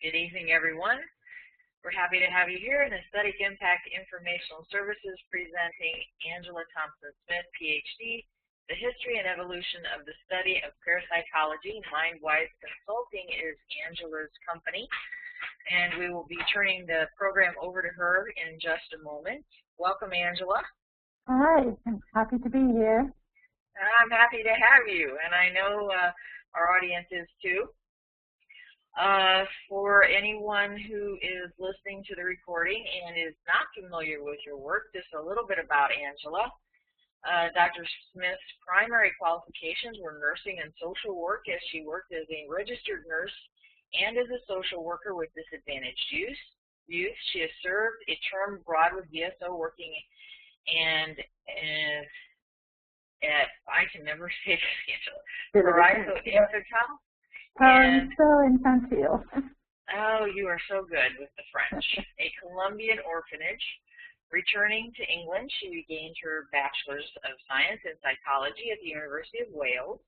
Good evening, everyone. We're happy to have you here in Aesthetic Impact Informational Services presenting Angela Thompson-Smith, Ph.D., The History and Evolution of the Study of Parapsychology. Mindwise Consulting is Angela's company, and we will be turning the program over to her in just a moment. Welcome, Angela. Hi, I'm happy to be here. I'm happy to have you, and I know our audience is too. For anyone who is listening to the recording and is not familiar with your work, just a little bit about Angela. Dr. Smith's primary qualifications were nursing and social work, as she worked as a registered nurse and as a social worker with disadvantaged youth. She has served a term abroad with VSO working and at, I can never say this, Angela, Paraiso Infantil. Paraiso Infantil. Oh, you are so good with the French. A Colombian orphanage. Returning to England, she regained her Bachelor's of Science in Psychology at the University of Wales,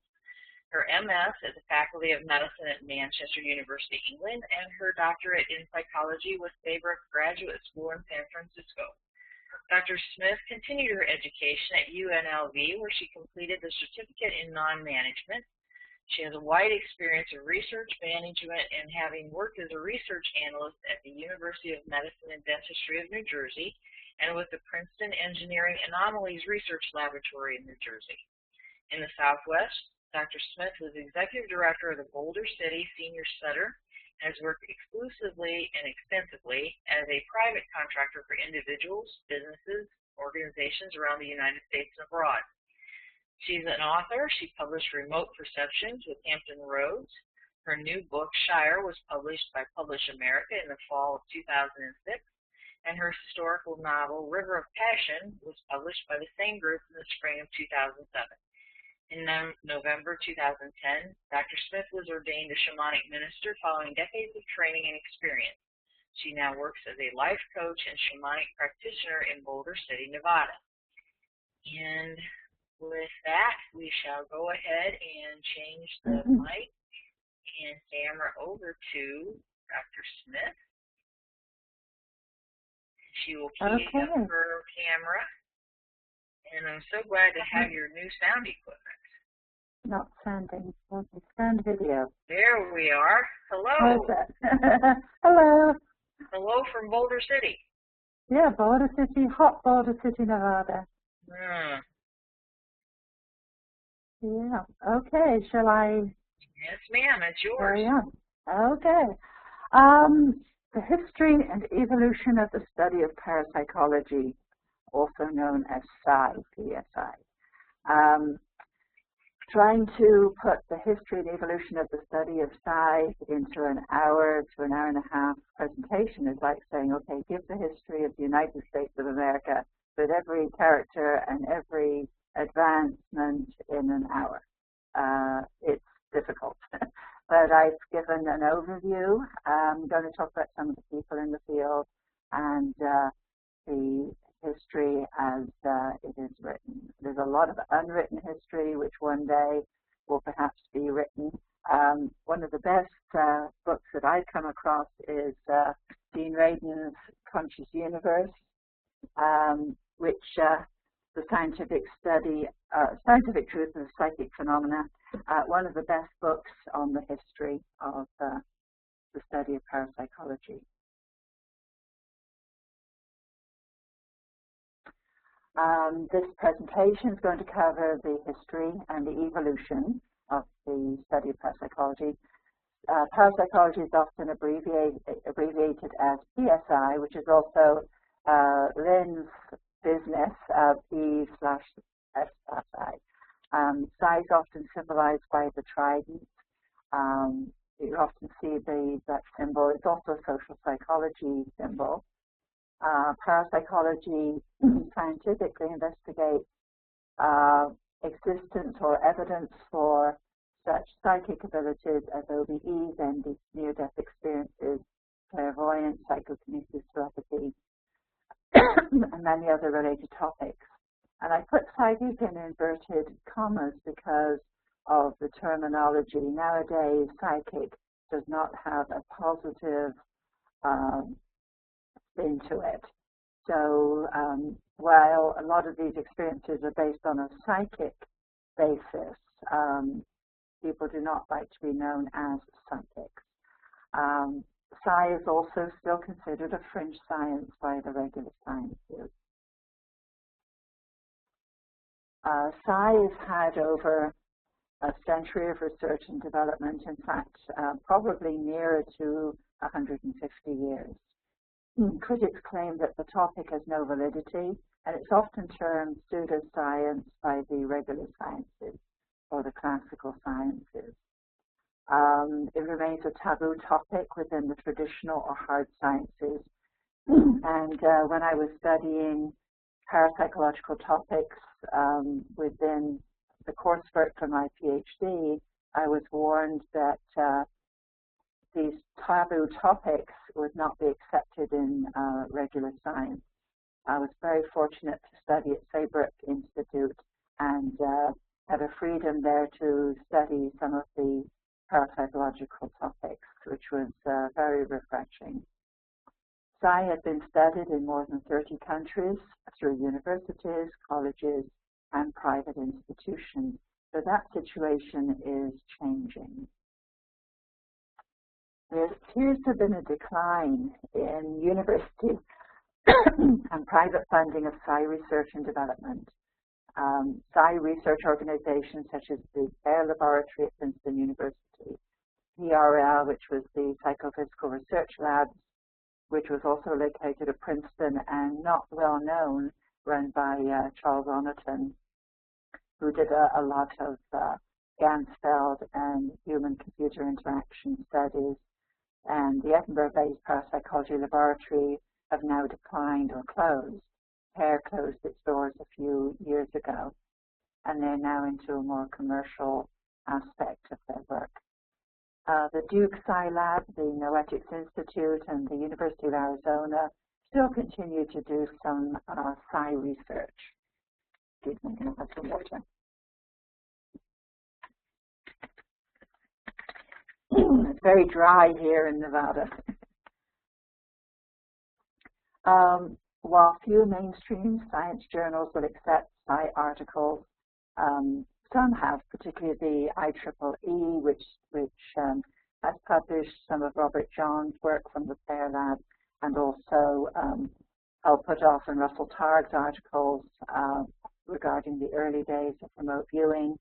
her MS at the Faculty of Medicine at Manchester University, England, and her doctorate in psychology with Saybrook Graduate School in San Francisco. Dr. Smith continued her education at UNLV, where she completed the Certificate in Non-Management. She has a wide experience of research management and having worked as a research analyst at the University of Medicine and Dentistry of New Jersey and with the Princeton Engineering Anomalies Research Laboratory in New Jersey. In the Southwest, Dr. Smith was executive director of the Boulder City Senior Center and has worked exclusively and extensively as a private contractor for individuals, businesses, organizations around the United States and abroad. She's an author. She published Remote Perceptions with Hampton Roads. Her new book, Shire, was published by Publish America in the fall of 2006, and her historical novel, River of Passion, was published by the same group in the spring of 2007. In November 2010, Dr. Smith was ordained a shamanic minister following decades of training and experience. She now works as a life coach and shamanic practitioner in Boulder City, Nevada. And with that, we shall go ahead and change the mic and camera over to Dr. Smith. She will key up her camera. And I'm so glad to have your new sound equipment. Not sounding, sound video. There we are. Hello. Hello. Hello from Boulder City. Yeah, Boulder City, hot Boulder City, Nevada. Yeah. Okay. Shall I? Yes, ma'am. It's yours. Carry on. Okay. The history and evolution of the study of parapsychology, also known as PSI. Trying to put the history and evolution of the study of psi into an hour to an hour and a half presentation is like saying, okay, give the history of the United States of America with every character and every advancement in an hour. It's difficult, but I've given an overview. I'm going to talk about some of the people in the field and the history as it is written. There's a lot of unwritten history which one day will perhaps be written. One of the best books that I've come across is Dean Radin's Conscious Universe, which the scientific study, scientific truth of psychic phenomena, one of the best books on the history of the study of parapsychology. This presentation is going to cover the history and the evolution of the study of parapsychology. Parapsychology is often abbreviated as PSI, which is also Lynn's business, P/SI. Psi is often symbolized by the trident. You often see that symbol. It's also a social psychology symbol. Parapsychology scientifically investigates existence or evidence for such psychic abilities as OBEs and near-death experiences, clairvoyance, psychokinesis, telepathy, and many other related topics. And I put psychic in inverted commas because of the terminology. Nowadays, psychic does not have a positive spin to it. So while a lot of these experiences are based on a psychic basis, people do not like to be known as psychics. Psi is also still considered a fringe science by the regular sciences. Psi has had over a century of research and development, in fact, probably nearer to 150 years. Critics claim that the topic has no validity, and it's often termed pseudoscience by the regular sciences or the classical sciences. It remains a taboo topic within the traditional or hard sciences. And when I was studying parapsychological topics within the coursework for my Ph.D., I was warned that these taboo topics would not be accepted in regular science. I was very fortunate to study at Saybrook Institute and had a freedom there to study some of the parapsychological topics, which was very refreshing. Psi has been studied in more than 30 countries through universities, colleges, and private institutions. So that situation is changing. There appears to have been a decline in university and private funding of Psi research and development. Psi research organizations such as the Air Laboratory at Princeton University, PRL, which was the Psychophysical Research Lab, which was also located at Princeton and not well known, run by Charles Oniton, who did a lot of Gansfeld and human-computer interaction studies. And the Edinburgh-based Parapsychology Laboratory have now declined or closed. PAIR closed its doors a few years ago, and they're now into a more commercial aspect of their work. The Duke Psi Lab, the Noetics Institute, and the University of Arizona still continue to do some Psi research. Excuse me, I'll have some water. It's very dry here in Nevada. While few mainstream science journals will accept Psi articles, some have, particularly the IEEE, which has published some of Robert John's work from the PAIR Lab, and also Al Puthoff and Russell Targ's articles regarding the early days of remote viewing,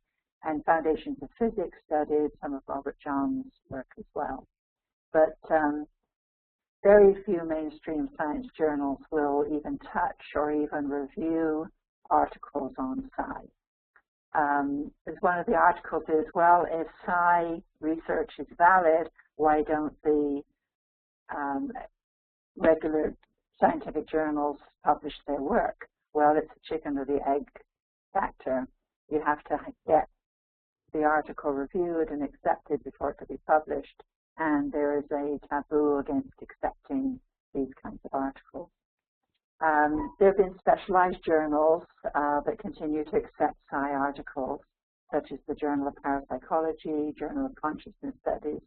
and Foundations of Physics studied some of Robert John's work as well. But very few mainstream science journals will even touch or even review articles on Psi. As one of the articles is, well, if Psi research is valid, why don't the regular scientific journals publish their work? Well, it's a chicken or the egg factor. You have to get the article reviewed and accepted before it could be published, and there is a taboo against accepting these kinds of articles. There have been specialized journals that continue to accept Psi articles, such as the Journal of Parapsychology, Journal of Consciousness Studies,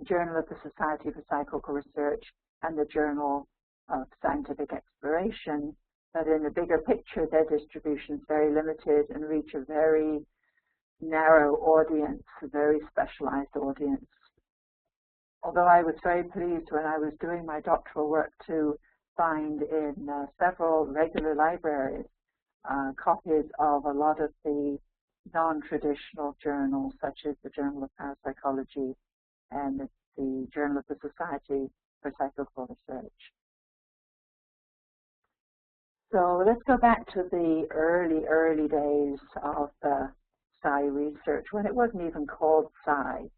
Journal of the Society for Psychical Research, and the Journal of Scientific Exploration. But in the bigger picture, their distribution is very limited and reach a very narrow audience, a very specialized audience. Although I was very pleased when I was doing my doctoral work to find in several regular libraries copies of a lot of the non-traditional journals, such as the Journal of Parapsychology and the Journal of the Society for Psychical Research. So let's go back to the early days of Psi research, when it wasn't even called Psi.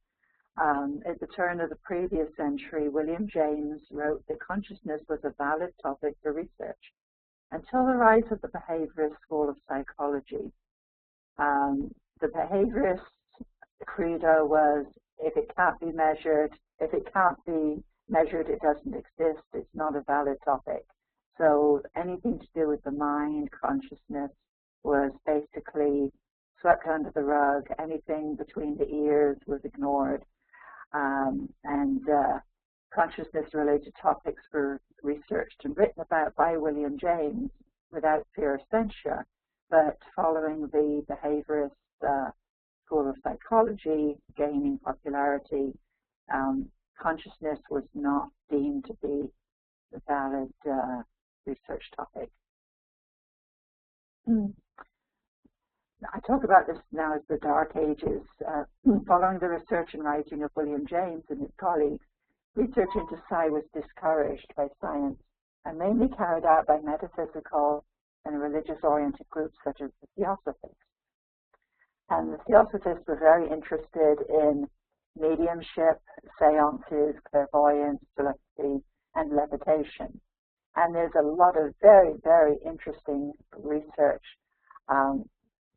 At the turn of the previous century, William James wrote that consciousness was a valid topic for research until the rise of the behaviorist school of psychology. The behaviorist credo was, if it can't be measured, it doesn't exist, it's not a valid topic. So anything to do with the mind, consciousness, was basically swept under the rug. Anything between the ears was ignored. and consciousness-related topics were researched and written about by William James without fear of censure. But following the behaviorist school of psychology gaining popularity, consciousness was not deemed to be a valid research topic. I talk about this now as the Dark Ages. Following the research and writing of William James and his colleagues, research into psi was discouraged by science and mainly carried out by metaphysical and religious-oriented groups such as the Theosophists. And the Theosophists were very interested in mediumship, seances, clairvoyance, telepathy, and levitation. And there's a lot of very, very interesting research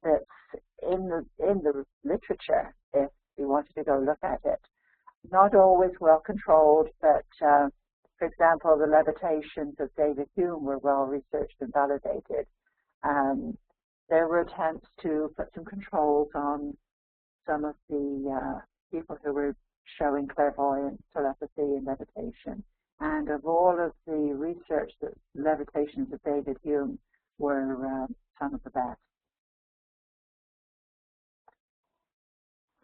that's in the literature, if you wanted to go look at it. Not always well controlled, but for example, the levitations of David Hume were well researched and validated. There were attempts to put some controls on some of the people who were showing clairvoyance, telepathy, and levitation. And of all of the research, the levitations of David Hume were some of the best.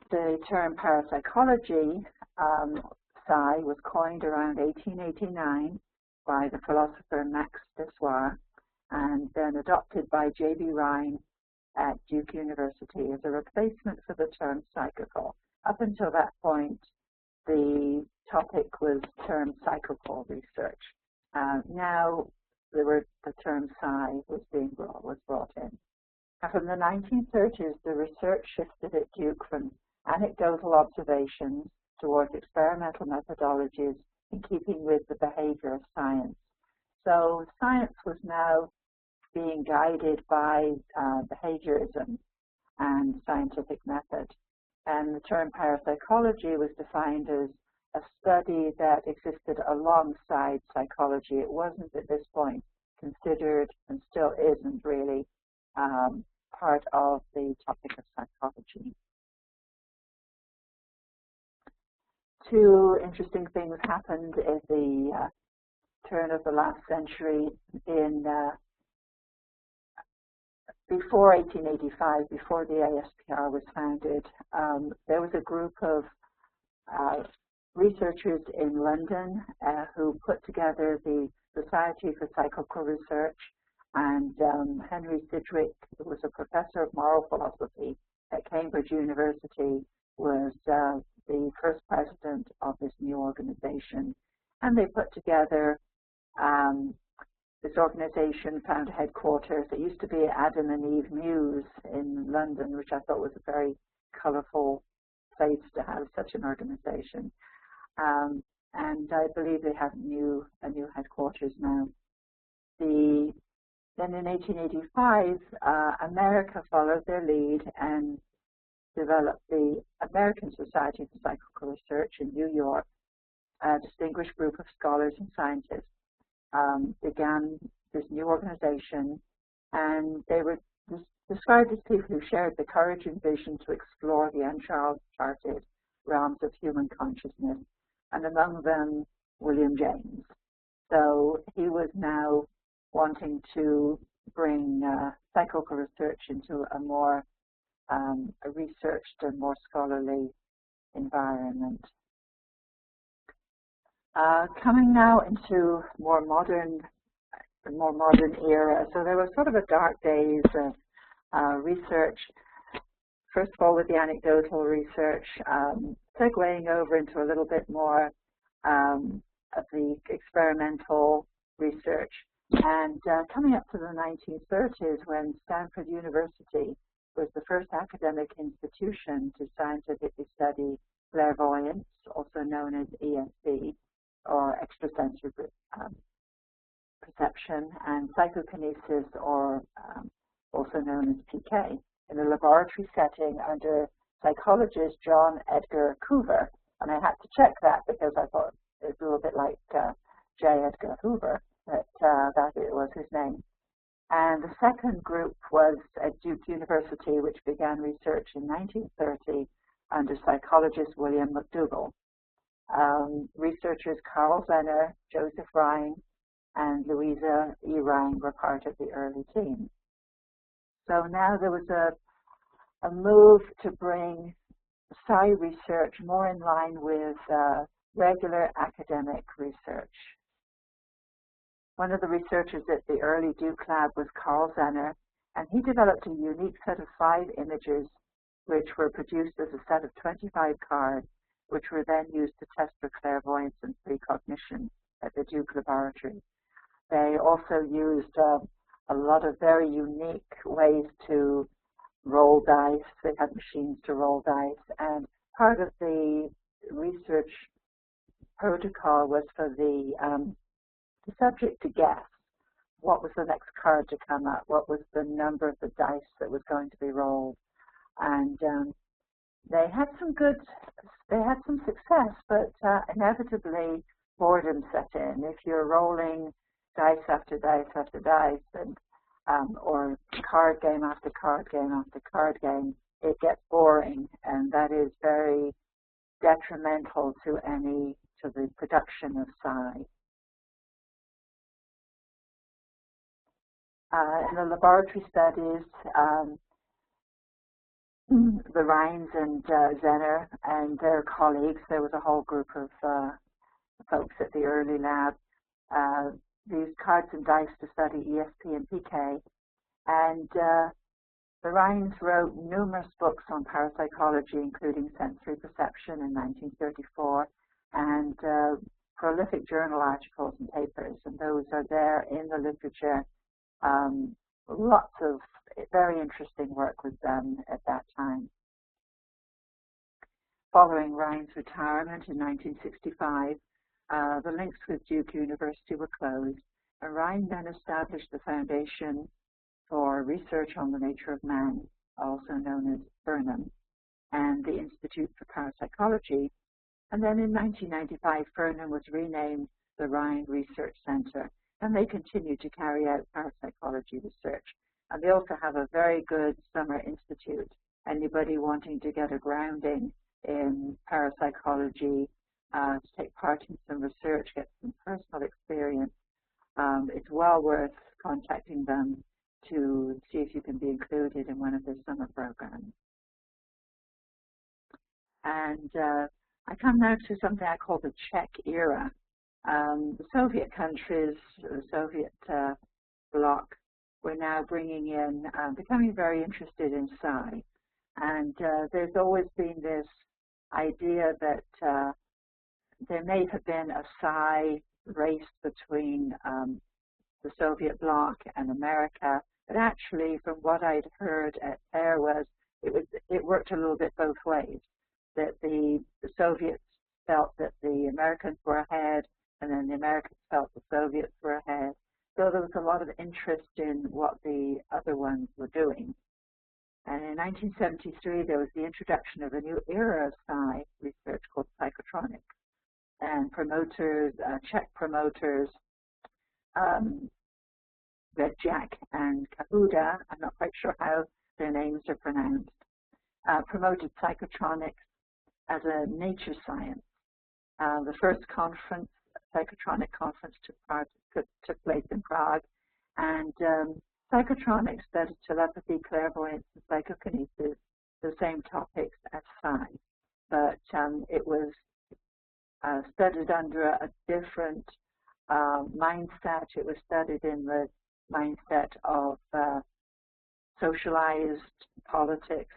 The term parapsychology, psi, was coined around 1889 by the philosopher Max Dessoir, and then adopted by J.B. Rhine at Duke University as a replacement for the term psychical. Up until that point, the topic was termed psychical research. Now, the term psi was brought in. And from the 1930s, the research shifted at Duke from anecdotal observations towards experimental methodologies in keeping with the behavior of science. So science was now being guided by behaviorism and scientific method. And the term parapsychology was defined as a study that existed alongside psychology. It wasn't at this point considered, and still isn't really, part of the topic of psychology. Two interesting things happened at the turn of the last century. Before 1885, before the ASPR was founded, there was a group of researchers in London who put together the Society for Psychical Research, and Henry Sidgwick, who was a professor of moral philosophy at Cambridge University, was the first president of this new organization. And they put together this organization, found headquarters. It used to be Adam and Eve Muse in London, which I thought was a very colorful place to have such an organization. And I believe they have a new headquarters now. Then in 1885, America followed their lead and developed the American Society for Psychical Research in New York. A distinguished group of scholars and scientists began this new organization, and they were described as people who shared the courage and vision to explore the uncharted realms of human consciousness, and among them William James. So he was now wanting to bring psychical research into a more researched and more scholarly environment. Coming now into more modern era. So there was sort of a dark days of research. First of all, with the anecdotal research, segueing over into a little bit more of the experimental research. And coming up to the 1930s, when Stanford University was the first academic institution to scientifically study clairvoyance, also known as ESP, or extrasensory perception, and psychokinesis, or also known as PK, in a laboratory setting under psychologist John Edgar Hoover. And I had to check that because I thought it was a little bit like J. Edgar Hoover, but that it was his name. And the second group was at Duke University, which began research in 1930 under psychologist William McDougall. researchers Carl Zener, Joseph Rhine, and Louisa E. Rhine were part of the early team. So now there was a move to bring psi research more in line with regular academic research. One of the researchers at the early Duke lab was Carl Zener, and he developed a unique set of 5 images which were produced as a set of 25 cards, which were then used to test for clairvoyance and precognition at the Duke laboratory. They also used a lot of very unique ways to roll dice. They had machines to roll dice, and part of the research protocol was for the subject to guess what was the next card to come up, what was the number of the dice that was going to be rolled. And they had some success, but inevitably boredom set in. If you're rolling dice after dice after dice, and or card game after card game after card game, it gets boring, and that is very detrimental to the production of psi. In the laboratory studies, the Rhines and Zener and their colleagues, there was a whole group of folks at the early lab, used cards and dice to study ESP and PK. And the Rhines wrote numerous books on parapsychology, including Sensory Perception in 1934, and prolific journal articles and papers, and those are there in the literature. Lots of very interesting work was done at that time. Following Rhine's retirement in 1965, the links with Duke University were closed, and Rhine then established the Foundation for Research on the Nature of Man, also known as FERNAM, and the Institute for Parapsychology. And then in 1995, FERNAM was renamed the Rhine Research Center, and they continue to carry out parapsychology research. And they also have a very good summer institute. Anybody wanting to get a grounding in parapsychology, to take part in some research, get some personal experience, it's well worth contacting them to see if you can be included in one of their summer programs. And I come now to something I call the Czech era. The Soviet countries, the Soviet bloc, were now bringing in, becoming very interested in psi. And there's always been this idea that there may have been a psi race between the Soviet bloc and America, but actually, from what I'd heard at there it worked a little bit both ways. That the Soviets felt that the Americans were ahead, and then the Americans felt the Soviets were ahead. So there was a lot of interest in what the other ones were doing. And in 1973, there was the introduction of a new era of psi research called psychotronics. And promoters, Czech promoters, Redjak and Kahuda, I'm not quite sure how their names are pronounced, promoted psychotronics as a nature science. The first conference, psychotronic conference, took place in Prague, and psychotronics studied telepathy, clairvoyance, and psychokinesis, the same topics as psi, but it was studied under a different mindset. It was studied in the mindset of socialized politics,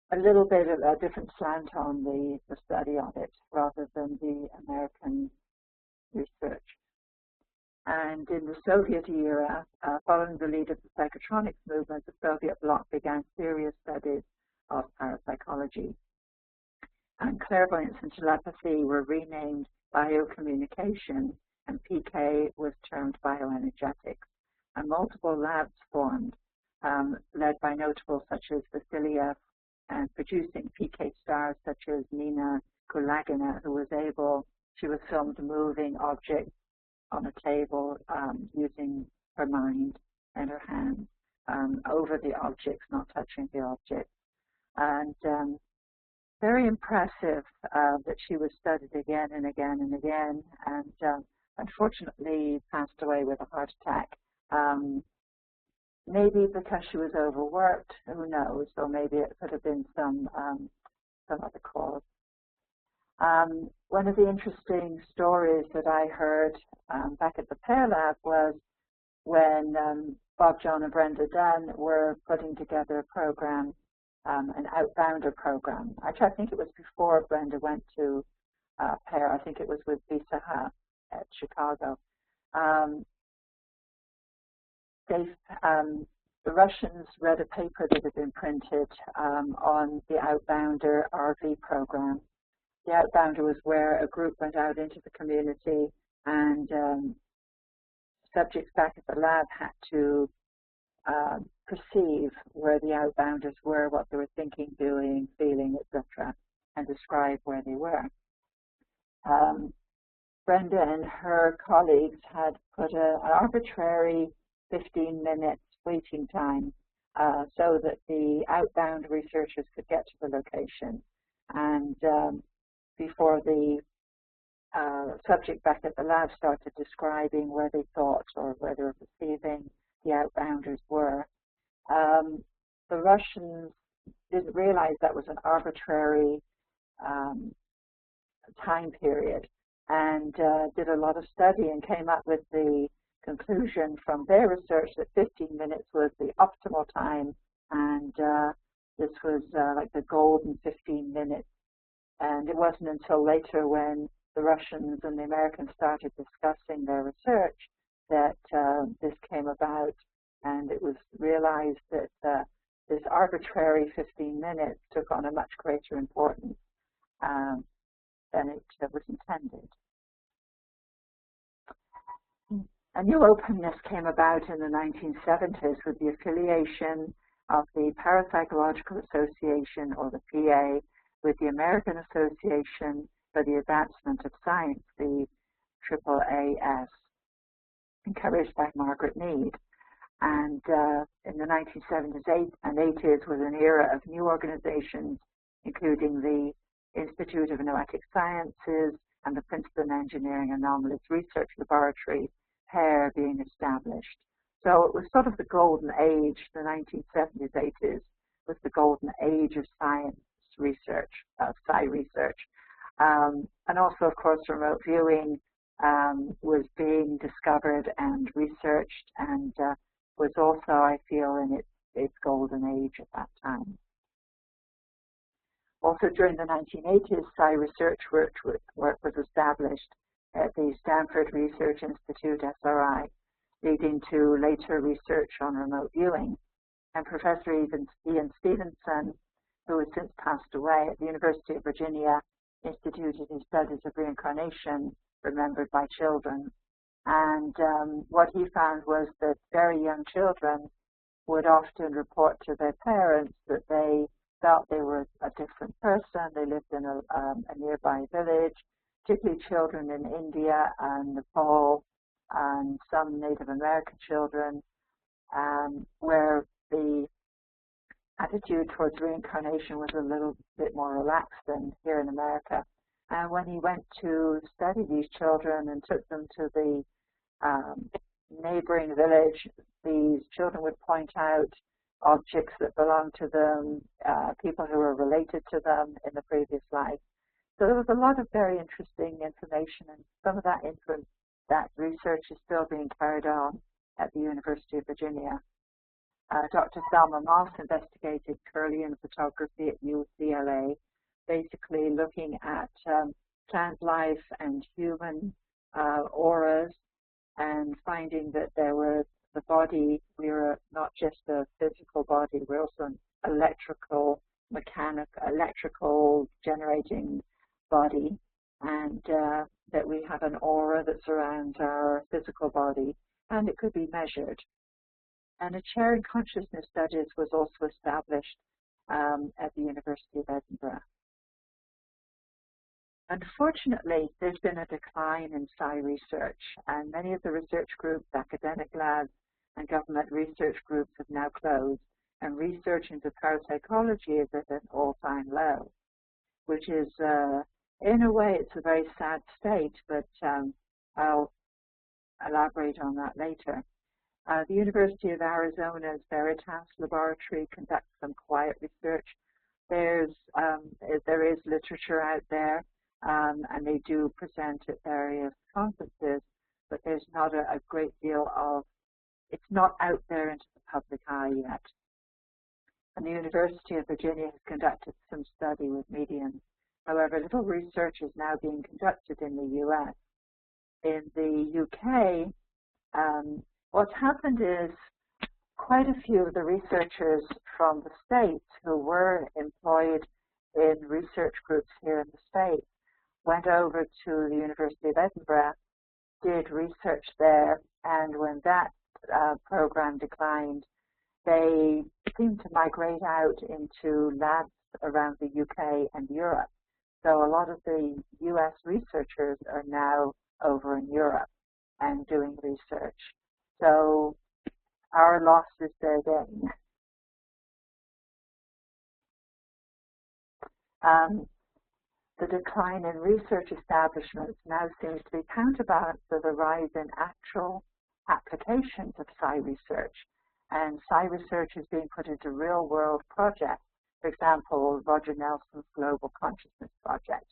a little bit of a different slant on the study of it rather than the American research. And in the Soviet era, following the lead of the psychotronics movement, the Soviet bloc began serious studies of parapsychology. And clairvoyance and telepathy were renamed biocommunication, and PK was termed bioenergetics. And multiple labs formed, led by notables such as Vasiliev, and producing PK stars such as Nina Kulagina, who she was filmed moving objects on a table using her mind and her hands over the objects, not touching the objects. And very impressive that she was studied again and again and again, and unfortunately passed away with a heart attack. Maybe because she was overworked, who knows, or maybe it could have been some other cause. One of the interesting stories that I heard back at the Pear Lab was when Bob, John, and Brenda Dunn were putting together a program, an outbounder program. Actually, I think it was before Brenda went to Pear. I think it was with Visaha at Chicago. The Russians read a paper that had been printed on the outbounder RV program. The outbounder was where a group went out into the community, and subjects back at the lab had to perceive where the outbounders were, what they were thinking, doing, feeling, etc., and describe where they were. Brenda and her colleagues had put an arbitrary 15 minutes waiting time so that the outbound researchers could get to the location. And before the subject back at the lab started describing where they thought or where they were perceiving the outbounders were, the Russians didn't realize that was an arbitrary time period, and did a lot of study and came up with the conclusion from their research that 15 minutes was the optimal time, and this was like the golden 15 minutes. And it wasn't until later when the Russians and the Americans started discussing their research that this came about, and it was realized that this arbitrary 15 minutes took on a much greater importance than it was intended. A new openness came about in the 1970s with the affiliation of the Parapsychological Association, or the PA, with the American Association for the Advancement of Science, the AAAS, encouraged by Margaret Mead. And in the 1970s and 80s was an era of new organizations, including the Institute of Noetic Sciences and the Princeton Engineering Anomalies Research Laboratory, PAIR, being established. So it was sort of the golden age. The 1970s, 80s was the golden age of science research, psi research. And also, of course, remote viewing was being discovered and researched, and was also, I feel, in its golden age at that time. Also, during the 1980s, psi research work was established at the Stanford Research Institute, SRI, leading to later research on remote viewing. And Professor Ian Stevenson, who has since passed away, at the University of Virginia, instituted his studies of reincarnation remembered by children. And what he found was that very young children would often report to their parents that they felt they were a different person. They lived in a nearby village, particularly children in India and Nepal, and some Native American children, where the attitude towards reincarnation was a little bit more relaxed than here in America. And when he went to study these children and took them to the neighboring village, these children would point out objects that belonged to them, people who were related to them in the previous life. So there was a lot of very interesting information, and some of that research is still being carried on at the University of Virginia. Dr. Thelma Moss investigated Curlian photography at UCLA, basically looking at plant life and human auras, and finding that there was the body, we were not just a physical body, we're also an electrical, electrical generating body, and that we have an aura that surrounds our physical body, and it could be measured. And a chair in consciousness studies was also established at the University of Edinburgh. Unfortunately, there's been a decline in psi research, and many of the research groups, academic labs, and government research groups have now closed. and research into parapsychology is at an all-time low, which is, in a way, it's a very sad state, but I'll elaborate on that later. The University of Arizona's Veritas Laboratory conducts some quiet research. There is literature out there, and they do present at various conferences, but there's not a great deal of, it's not out there into the public eye yet. And the University of Virginia has conducted some study with mediums. However, little research is now being conducted in the US. In the UK, what's happened is quite a few of the researchers from the States who were employed in research groups here in the States went over to the University of Edinburgh, did research there, and when that program declined, they seemed to migrate out into labs around the UK and Europe. So a lot of the US researchers are now over in Europe and doing research. So our loss is their gain. The decline in research establishments now seems to be counterbalanced with a rise in actual applications of psi research. And psi research is being put into real-world projects. For example, Roger Nelson's Global Consciousness Project.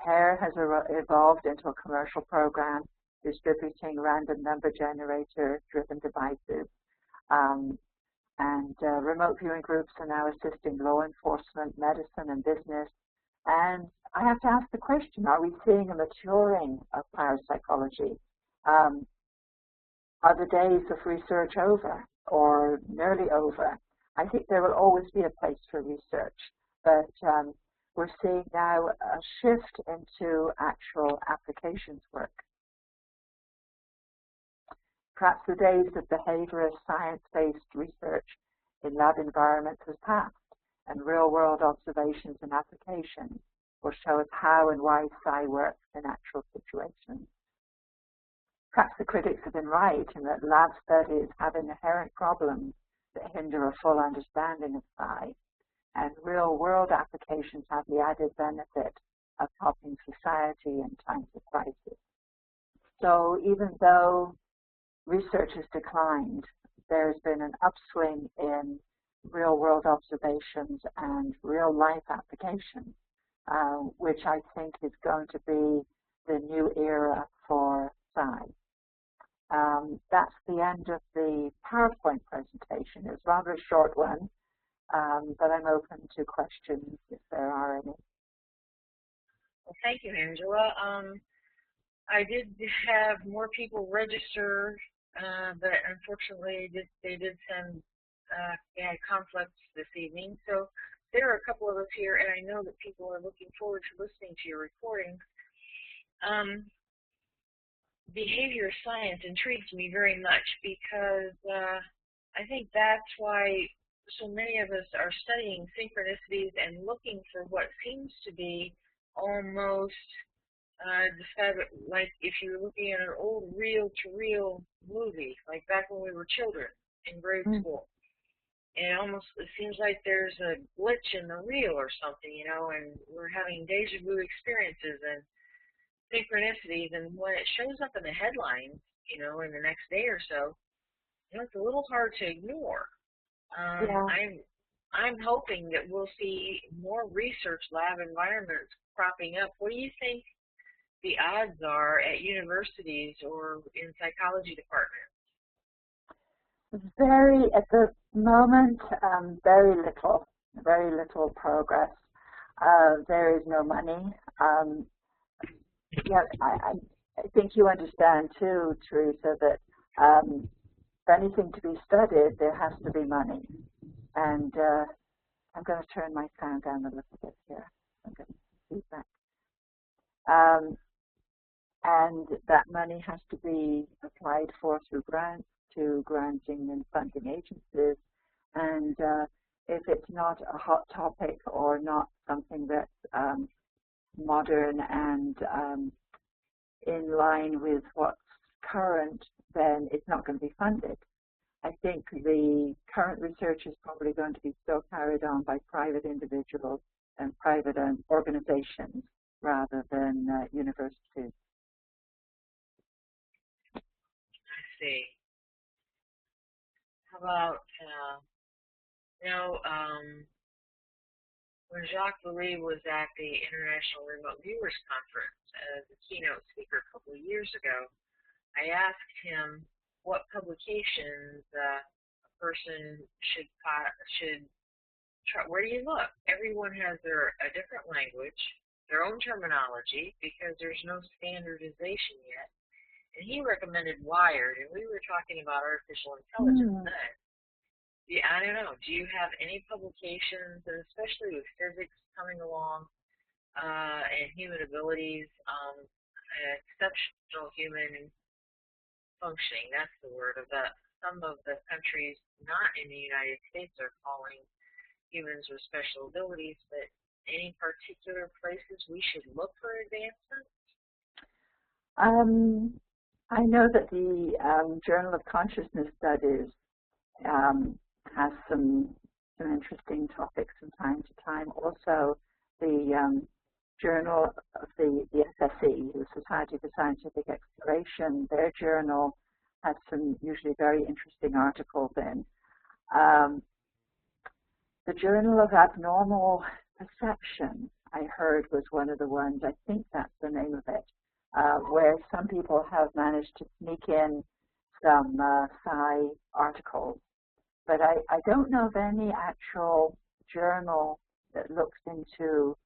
PAIR has evolved into a commercial program distributing random number generator-driven devices. Remote viewing groups are now assisting law enforcement, medicine, and business. And I have to ask the question, are we seeing a maturing of parapsychology? Are the days of research over or nearly over? I think there will always be a place for research, but we're seeing now a shift into actual applications work. Perhaps the days of behaviorist science-based research in lab environments has passed, and real-world observations and applications will show us how and why psi works in actual situations. Perhaps the critics have been right in that lab studies have inherent problems that hinder a full understanding of psi, and real-world applications have the added benefit of helping society in times of crisis. So even though research has declined, there's been an upswing in real-world observations and real-life applications, which I think is going to be the new era for psi. That's the end of the PowerPoint presentation. It's rather a short one, but I'm open to questions if there are any. Well, thank you, Angela. I did have more people register, but unfortunately they did send they had conflicts this evening. So there are a couple of us here, and I know that people are looking forward to listening to your recordings. Behavior science intrigues me very much because I think that's why so many of us are studying synchronicities and looking for what seems to be almost describe it like if you're looking at an old reel-to-reel movie, like back when we were children in grade school. And it seems like there's a glitch in the reel or something, you know, and we're having deja vu experiences and synchronicities, and when it shows up in the headlines, you know, in the next day or so, you know, it's a little hard to ignore. I'm hoping that we'll see more research lab environments cropping up. What do you think the odds are at universities or in psychology departments? At the moment, very little progress. There is no money. Yeah, I think you understand too, Teresa, that for anything to be studied, there has to be money. And I'm going to turn my sound down a little bit here. I'm getting some feedback. And that money has to be applied for through grants to granting and funding agencies. And if it's not a hot topic or not something that's modern and in line with what's current, then it's not going to be funded. I think the current research is probably going to be still carried on by private individuals and private organizations rather than universities. I see. How about, when Jacques Vallée was at the International Remote Viewers Conference as a keynote speaker a couple of years ago, I asked him what publications a person should try. Where do you look? Everyone has a different language, their own terminology, because there's no standardization yet. And he recommended Wired, and we were talking about artificial intelligence then. Yeah, I don't know. Do you have any publications, and especially with physics coming along and human abilities, exceptional human functioning, that's the word, some of the countries not in the United States are calling humans with special abilities, but any particular places we should look for advancements? I know that the Journal of Consciousness Studies has some interesting topics from time to time. Also, the Journal of the SSE, the Society for Scientific Exploration, their journal has some usually very interesting articles in. The Journal of Abnormal Perception, I heard, was one of the ones, I think that's the name of it, where some people have managed to sneak in some psi articles. But I don't know of any actual journal that looks into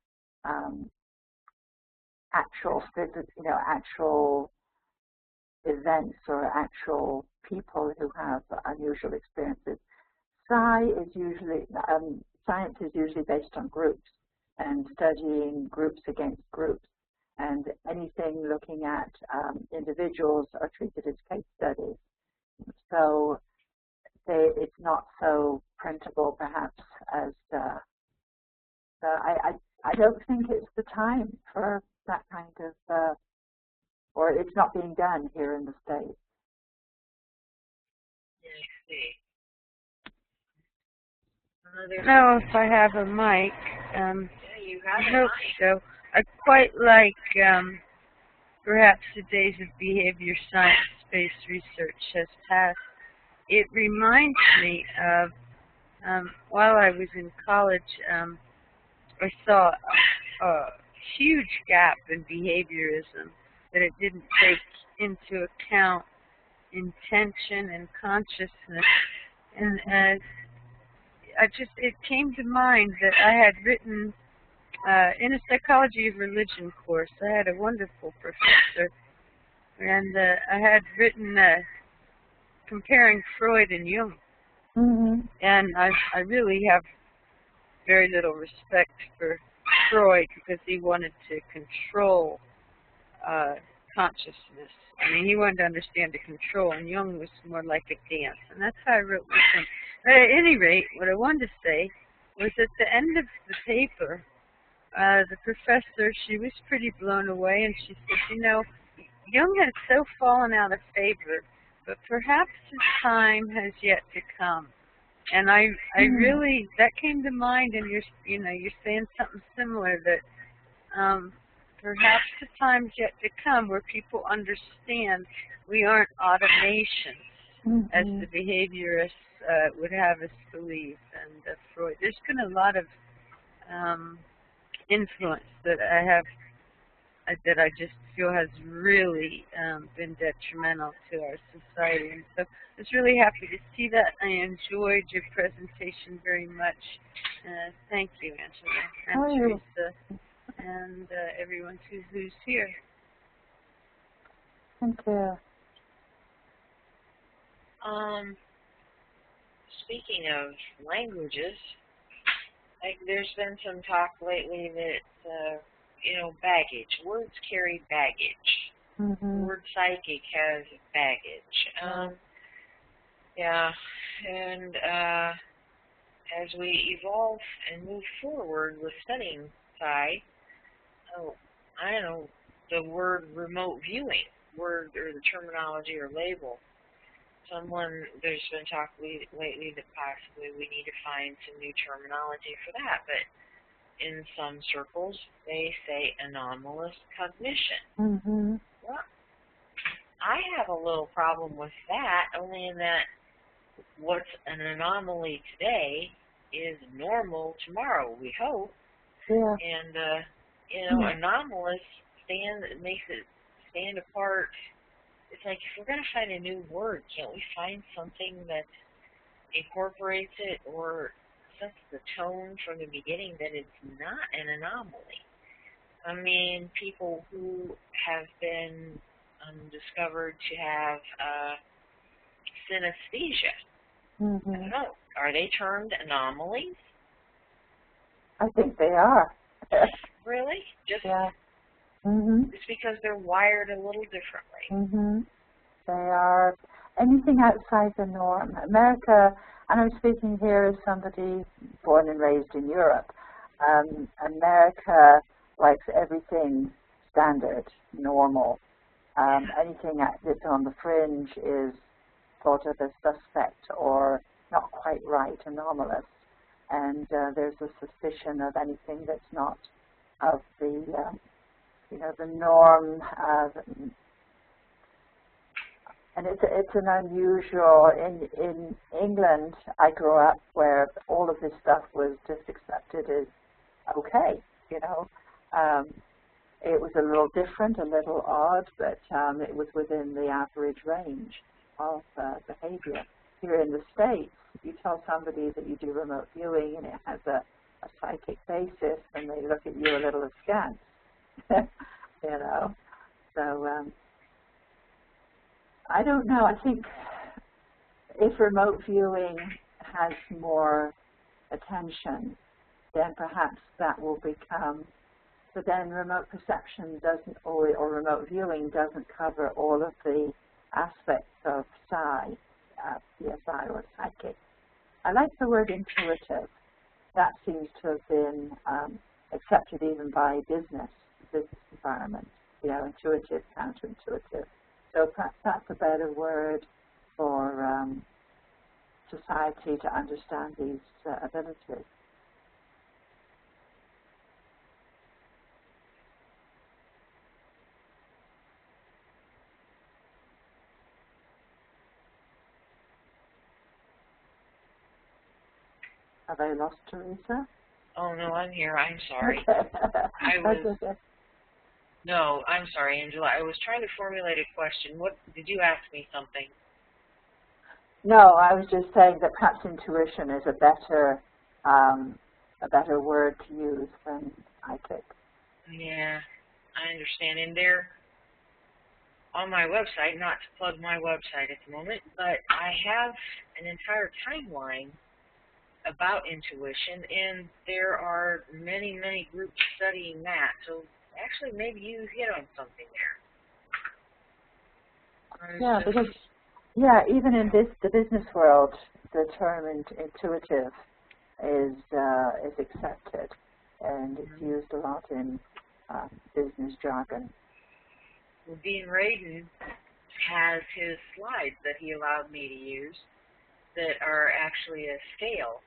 actual events or actual people who have unusual experiences. Science is usually based on groups and studying groups against groups, and anything looking at individuals are treated as case studies. So it's not so printable, perhaps, as I don't think it's the time for that kind of, or it's not being done here in the States. I see. Now, if I have a mic, yeah, you have I hope so. I quite like perhaps the days of behavior science-based research has passed. It reminds me of while I was in college, I saw a huge gap in behaviorism, that it didn't take into account intention and consciousness. And it came to mind that I had written in a psychology of religion course. I had a wonderful professor, and I had written comparing Freud and Jung. And I really have very little respect for Freud because he wanted to control consciousness. I mean, he wanted to understand the control, and Jung was more like a dance. And that's how I wrote my thing. But at any rate, what I wanted to say was at the end of the paper, the professor, she was pretty blown away, and she said, you know, Jung has so fallen out of favor, but perhaps his time has yet to come. And I really, that came to mind, and you're saying something similar, that perhaps the time's yet to come where people understand we aren't automations, as the behaviorists would have us believe. And Freud, there's been a lot of influence that I have, that I just feel has really been detrimental to our society. And so I was really happy to see that. I enjoyed your presentation very much. Thank you, Angela, and Teresa, and everyone who's here. Thank you. Speaking of languages, there's been some talk lately that baggage. Words carry baggage. The word psychic has baggage. And as we evolve and move forward with studying psi, the word remote viewing, or the terminology or label, there's been talk lately that possibly we need to find some new terminology for that, but in some circles they say anomalous cognition. Mm-hmm. Well, I have a little problem with that, only in that what's an anomaly today is normal tomorrow, we hope. Yeah. And, anomalous makes it stand apart. It's like, if we're going to find a new word, can't we find something that incorporates it or sets the tone from the beginning that it's not an anomaly? I mean, people who have been discovered to have synesthesia, Mm-hmm. I don't know, are they termed anomalies? I think they are. Really? Just Yeah. Mm-hmm. It's because they're wired a little differently. Mm-hmm. They are anything outside the norm. America, and I'm speaking here as somebody born and raised in Europe, America likes everything standard, normal. Anything that's on the fringe is thought of as suspect or not quite right, anomalous. And there's a suspicion of anything that's not of the, the norm. And it's an unusual, in England, I grew up where all of this stuff was just accepted as okay, It was a little different, a little odd, but it was within the average range of behavior. Here in the States, you tell somebody that you do remote viewing and it has a psychic basis, and they look at you a little askance, So I don't know. I think if remote viewing has more attention, then perhaps that will become. But then remote perception doesn't, or remote viewing doesn't cover all of the aspects of PSI or psychic. I like the word intuitive. That seems to have been accepted even by business environment. Intuitive, counterintuitive. So perhaps that's a better word for society to understand these abilities. Have I lost Teresa? Oh, no, I'm here. I'm sorry. Okay. No, I'm sorry, Angela. I was trying to formulate a question. What did you ask me something? No, I was just saying that perhaps intuition is a better word to use than psychic. Yeah, I understand. And they're on my website, not to plug my website at the moment, but I have an entire timeline about intuition, and there are many, many groups studying that. So actually, maybe you hit on something there. Even in the business world, the term intuitive is accepted, and it's used a lot in business jargon. Well, Dean Radin has his slides that he allowed me to use that are actually a scale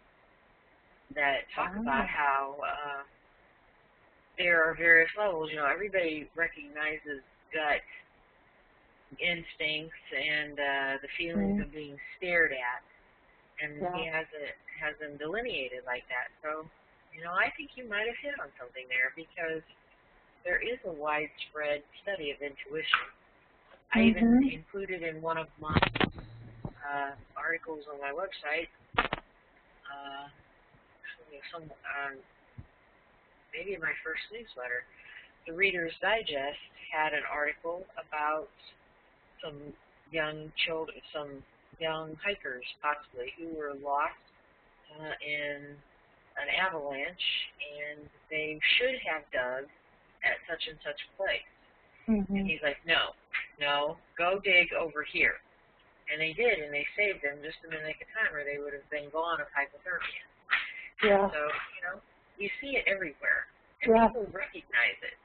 that talk about how there are various levels. Everybody recognizes gut instincts and the feelings of being stared at, and he has them delineated like that. So, I think you might have hit on something there, because there is a widespread study of intuition. I even included in one of my articles on my website, maybe in my first newsletter, the Reader's Digest had an article about some young children, some young hikers possibly, who were lost in an avalanche, and they should have dug at such and such place. And he's like, no, go dig over here. And they did, and they saved them just in the nick of time, or they would have been gone of hypothermia. Yeah. So, you see it everywhere, and people recognize it.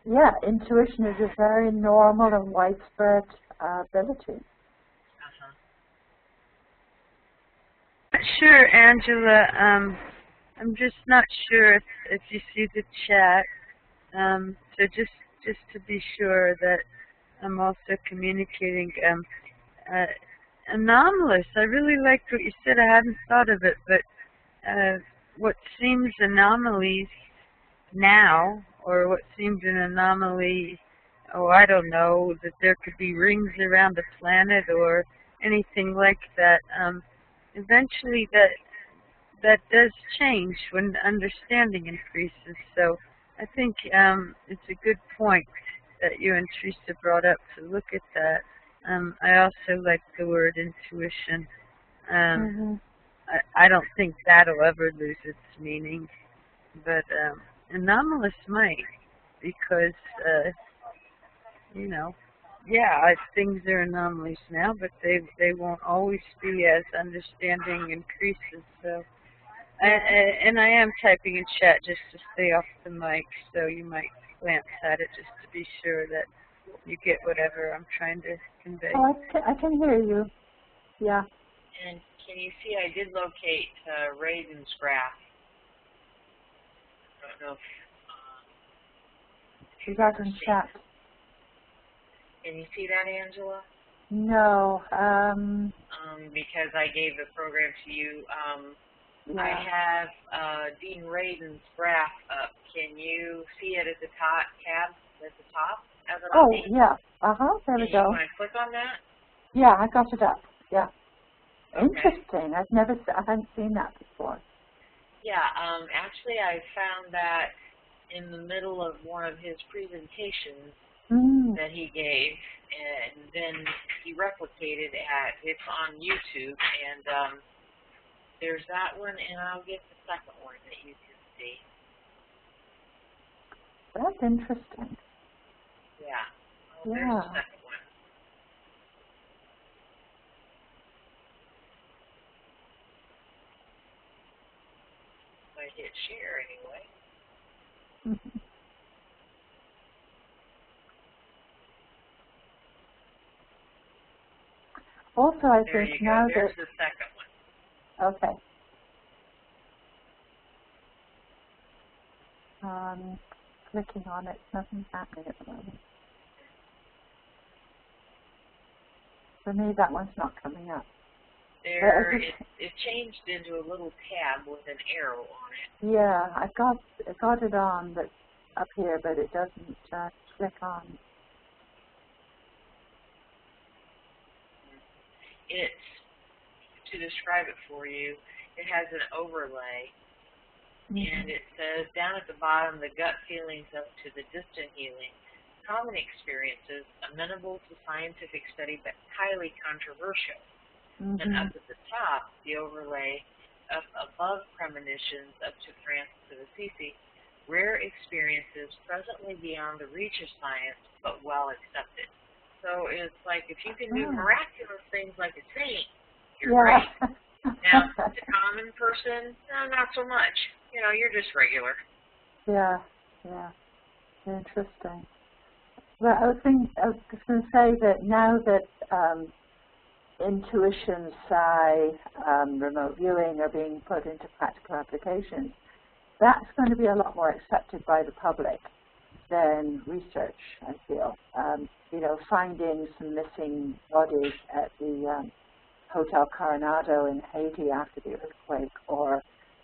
Yeah, intuition is a very normal and widespread ability. Sure, Angela. I'm just not sure if you see the chat. So just to be sure that I'm also communicating. Anomalous. I really liked what you said. I hadn't thought of it, but what seems anomalies now, or what seemed an anomaly, oh, I don't know, that there could be rings around the planet or anything like that. Eventually that does change when understanding increases. So I think it's a good point that you and Teresa brought up to look at that. I also like the word intuition. I don't think that'll ever lose its meaning, but anomalous might, because, you know, yeah, things are anomalies now, but they won't always be as understanding increases. So, and I am typing in chat just to stay off the mic, so you might glance at it just to be sure that you get whatever I'm trying to convey. Oh, I can hear you. Yeah. And can you see I did locate Raiden's graph? I don't know if Is that in chat? Can you see that, Angela? No. Because I gave the program to you. Yeah. I have Dean Raiden's graph up. Can you see it at the top tab at the top? Oh, yeah. There we go. You want to click on that? Yeah, I got it up. Yeah. Okay. Interesting. I hadn't seen that before. Yeah. Actually, I found that in the middle of one of his presentations that he gave, and then he replicated it's on YouTube, and there's that one, and I'll get the second one that you can see. That's interesting. Yeah. Well, Yeah. there's the second one. I hit share anyway. Also, I there think you now go. There's that... the second one. Okay. Clicking on it, nothing's happening at the moment. For me, that one's not coming up. It changed into a little tab with an arrow on it. Yeah, I got it on, but up here, but it doesn't click on. To describe it for you, it has an overlay, and it says down at the bottom, the gut feelings up to the distant healing, common experiences, amenable to scientific study but highly controversial. And up at the top, the overlay, up above premonitions up to Francis of Assisi, rare experiences presently beyond the reach of science but well accepted. So it's like if you can do miraculous things like a saint, you're great. Now, the common person, no, not so much. You know, you're just regular. Yeah, yeah. Interesting. Well, I was going to say that now that intuition, psi, remote viewing are being put into practical applications, that's going to be a lot more accepted by the public than research, I feel. You know, finding some missing bodies at the Hotel Coronado in Haiti after the earthquake, or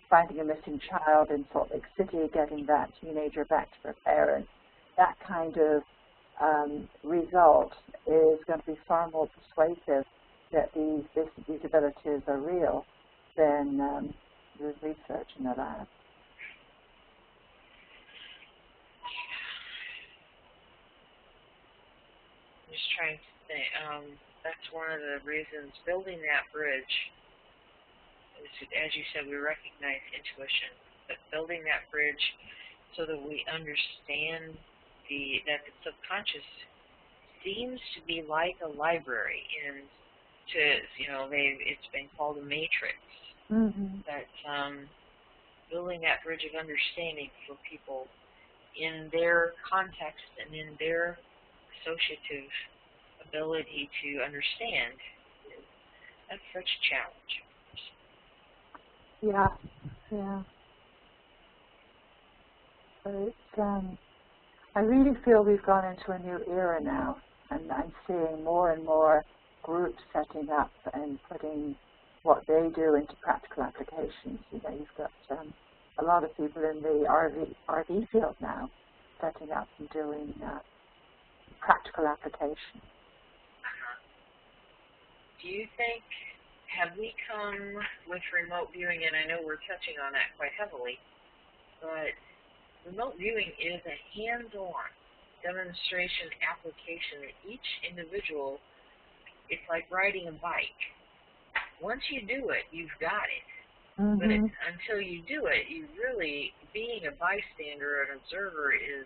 finding a missing child in Salt Lake City, getting that teenager back to her parents, that kind of result is going to be far more persuasive that these abilities are real than the research in the lab. I'm just trying to think. That's one of the reasons building that bridge, as you said, we recognize intuition, but building that bridge so that we understand that the subconscious seems to be like a library, and it's been called a matrix. That building that bridge of understanding for people in their context and in their associative ability to understand. That's such a challenge. Yeah, yeah. But it's, I really feel we've gone into a new era now, and I'm seeing more and more groups setting up and putting what they do into practical applications. You know, you've got a lot of people in the RV field now setting up and doing practical application. Do you think, have we come with remote viewing, and I know we're touching on that quite heavily, but remote viewing is a hands-on demonstration application that each individual, it's like riding a bike. Once you do it, you've got it. But until you do it, you really, being a bystander or an observer is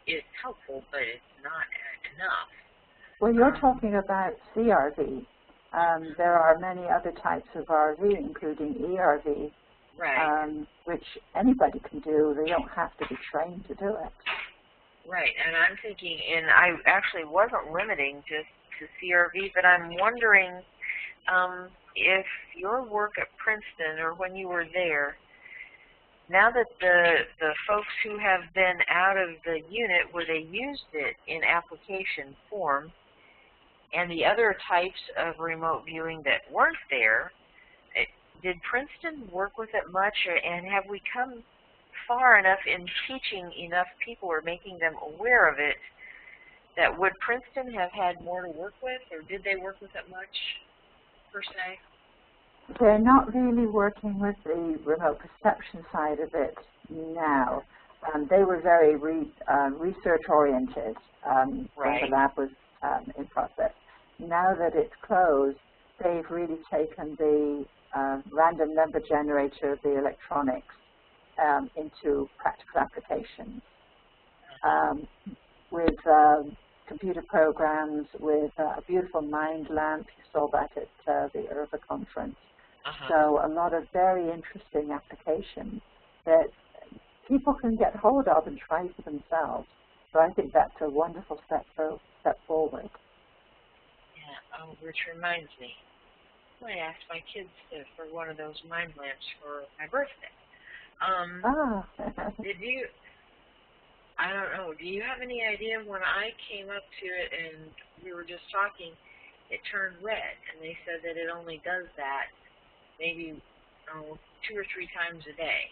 it's helpful, but it's not enough. Well, you're talking about CRV. There are many other types of RV, including ERV, right. Which anybody can do. They don't have to be trained to do it. Right, and I'm thinking, and I actually wasn't limiting just to CRV, but I'm wondering if your work at Princeton or when you were there, now that the folks who have been out of the unit where they used it in application form, and the other types of remote viewing that weren't there, did Princeton work with it much, and have we come far enough in teaching enough people or making them aware of it that would Princeton have had more to work with, or did they work with it much, per se? They're not really working with the remote perception side of it now. They were very research-oriented when the lab was in process. Now that it's closed, they've really taken the random number generator, the electronics, into practical applications with computer programs, with a beautiful mind lamp. You saw that at the IRVA conference. So a lot of very interesting applications that people can get hold of and try for themselves. So I think that's a wonderful step forward. Yeah, which reminds me, I asked my kids for one of those mind lamps for my birthday. Did you, I don't know, do you have any idea when I came up to it and we were just talking, it turned red, and they said that it only does that maybe 2 or 3 times a day.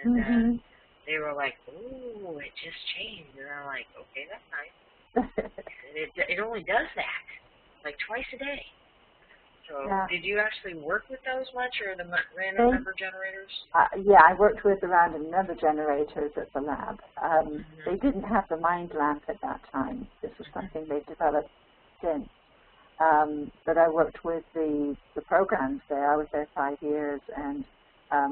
And they were like, ooh, it just changed. And I'm like, okay, that's nice. It only does that, like twice a day. So did you actually work with those much, or the random number generators? Yeah, I worked with the random number generators at the lab. They didn't have the mind lamp at that time. This was something they developed since. But I worked with the programs there. I was there 5 years, and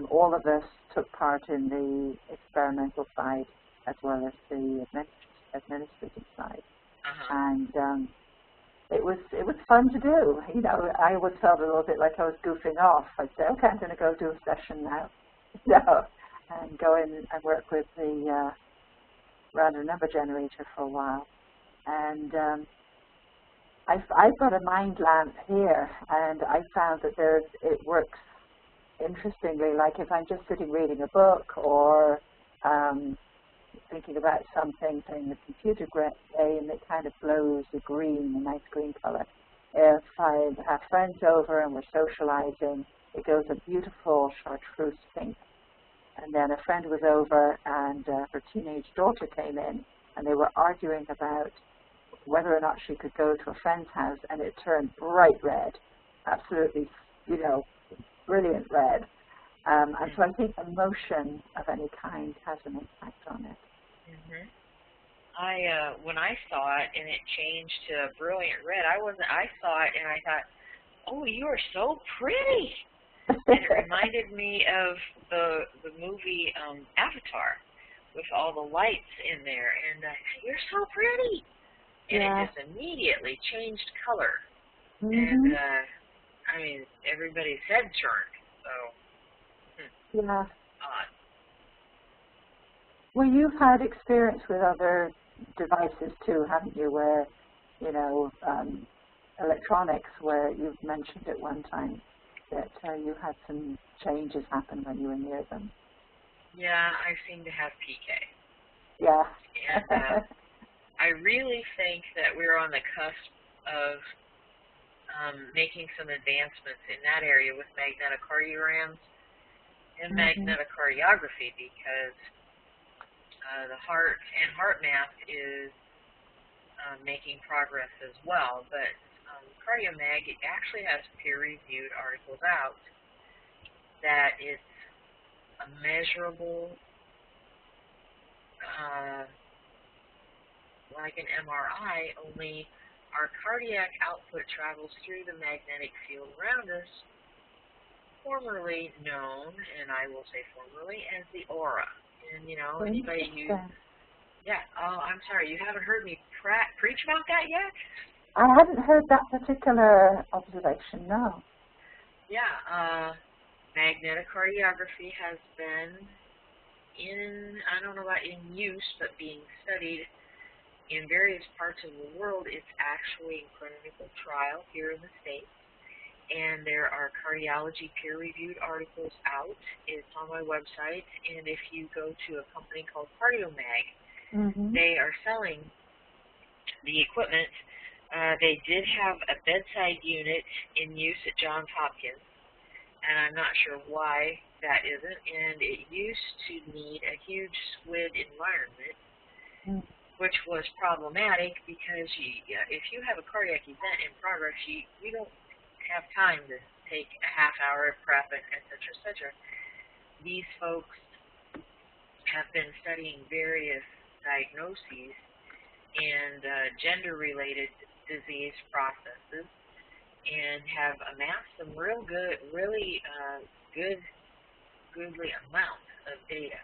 all of us took part in the experimental side as well as the administrative side. And it was fun to do. You know, I always felt a little bit like I was goofing off. I'd say, okay, I'm going to go do a session now. And go in and work with the random number generator for a while. And I've got a mind lamp here, and I found that it works interestingly. Like if I'm just sitting reading a book or thinking about something in the computer game, it kind of glows a green, a nice green color. If I have friends over and we're socializing, it goes a beautiful chartreuse pink. And then a friend was over, and her teenage daughter came in, and they were arguing about whether or not she could go to a friend's house, and it turned bright red, absolutely, brilliant red. And so I think emotion of any kind has an impact on it. When I saw it and it changed to a brilliant red, I saw it and I thought, oh, you are so pretty. And it reminded me of the movie Avatar with all the lights in there, and you're so pretty. And it just immediately changed color. And, I mean, everybody's head turned. So, odd. Well, you've had experience with other devices too, haven't you, where you know, electronics, where you've mentioned at one time that you had some changes happen when you were near them. Yeah, I seem to have PK. Yeah. And I really think that we're on the cusp of making some advancements in that area with magnetocardiograms and magnetocardiography, because the heart and heart math is making progress as well. But CardioMag, it actually has peer-reviewed articles out that it's a measurable, like an MRI, only our cardiac output travels through the magnetic field around us, formerly known, and I will say formerly, as the aura. And, you know, anybody who, I'm sorry, you haven't heard me preach about that yet? I hadn't heard that particular observation, no. Yeah, magnetocardiography has been I don't know about in use, but being studied in various parts of the world. It's actually in clinical trial here in the States, and there are cardiology peer-reviewed articles out. It's on my website, and if you go to a company called CardioMag, they are selling the equipment. They did have a bedside unit in use at Johns Hopkins, and I'm not sure why that isn't, and it used to need a huge squid environment, which was problematic because if you have a cardiac event in progress, you don't have time to take a half hour of prep, et cetera, These folks have been studying various diagnoses and gender-related disease processes, and have amassed some really goodly amount of data,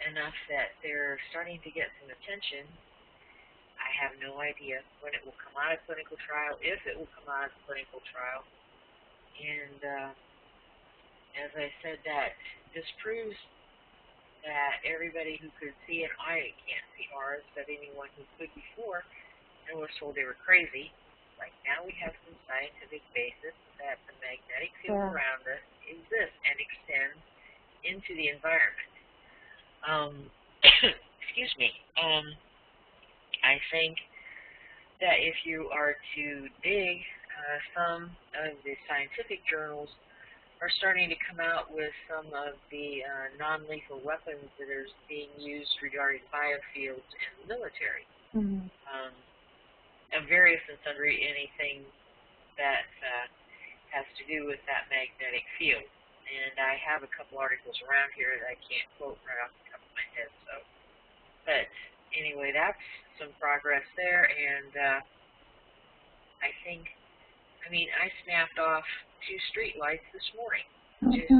enough that they're starting to get some attention. I have no idea when it will come out of clinical trial, if it will come out of clinical trial. And as I said, that disproves that everybody who could see, and I can't see ours, but anyone who could before and was told they were crazy. Like, now we have some scientific basis that the magnetic field around us exists and extends into the environment. Excuse me. I think that if you are to dig, some of the scientific journals are starting to come out with some of the non-lethal weapons that are being used regarding biofields in the military. Of various and sundry, anything that has to do with that magnetic field. And I have a couple articles around here that I can't quote right off the top of my head. So, but anyway, that's some progress there. And I snapped off 2 street lights this morning. Just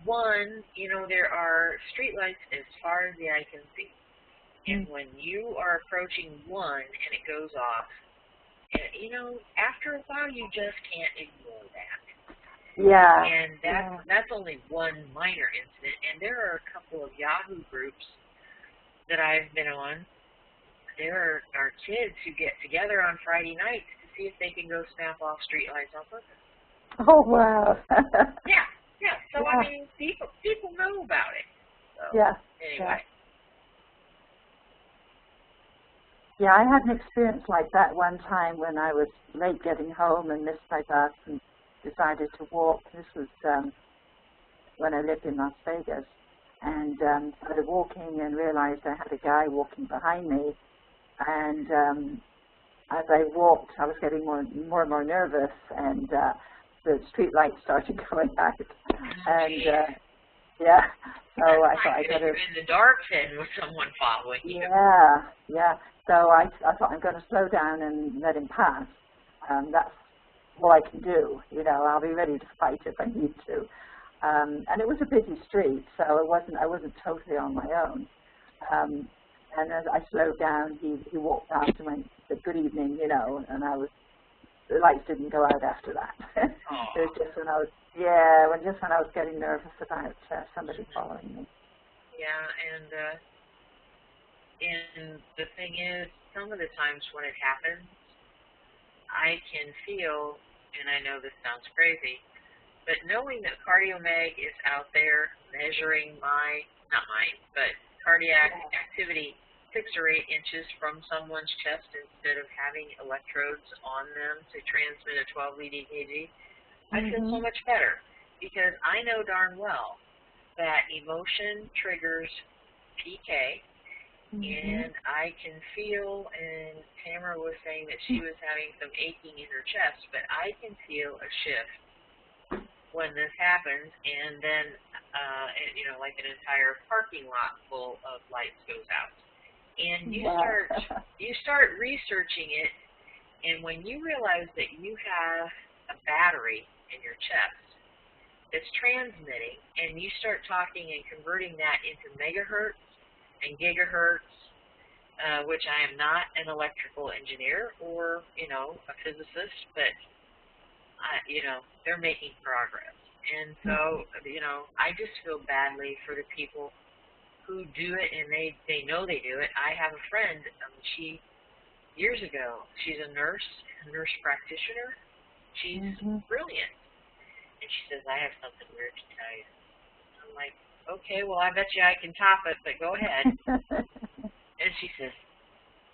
one, you know, there are street lights as far as the eye can see. And when you are approaching one and it goes off, you know, after a while you just can't ignore that. Yeah. And that's only one minor incident. And there are a couple of Yahoo groups that I've been on. There are kids who get together on Friday nights to see if they can go snap off streetlights on purpose. Oh, wow. Yeah. So, I mean, people know about it. So, anyway. Yeah, I had an experience like that one time when I was late getting home and missed my bus and decided to walk. This was when I lived in Las Vegas. And I was walking and realized I had a guy walking behind me. And as I walked, I was getting more and more nervous, and the street lights started going out. And so I thought I better. In the dark then with someone following you. Yeah. So I thought I'm going to slow down and let him pass. That's all I can do. You know, I'll be ready to fight if I need to. And it was a busy street, so I wasn't totally on my own. And as I slowed down, he walked past and went, said, "Good evening," you know, and the lights didn't go out after that. It was just when I was getting nervous about somebody following me. Yeah, and And the thing is, some of the times when it happens, I can feel, and I know this sounds crazy, but knowing that CardioMag is out there measuring not mine, but cardiac activity 6 or 8 inches from someone's chest instead of having electrodes on them to transmit a 12-lead EKG, I feel so much better because I know darn well that emotion triggers PK, and I can feel, and Tamara was saying that she was having some aching in her chest, but I can feel a shift when this happens, and then, like an entire parking lot full of lights goes out. And you start researching it, and when you realize that you have a battery in your chest that's transmitting, and you start talking and converting that into megahertz and gigahertz, which I am not an electrical engineer or, a physicist, but, they're making progress. And so, I just feel badly for the people who do it, and they know they do it. I have a friend, years ago, she's a nurse practitioner. She's brilliant. And she says, I have something weird to tell you. I'm like, okay, well, I bet you I can top it, but go ahead. And she says,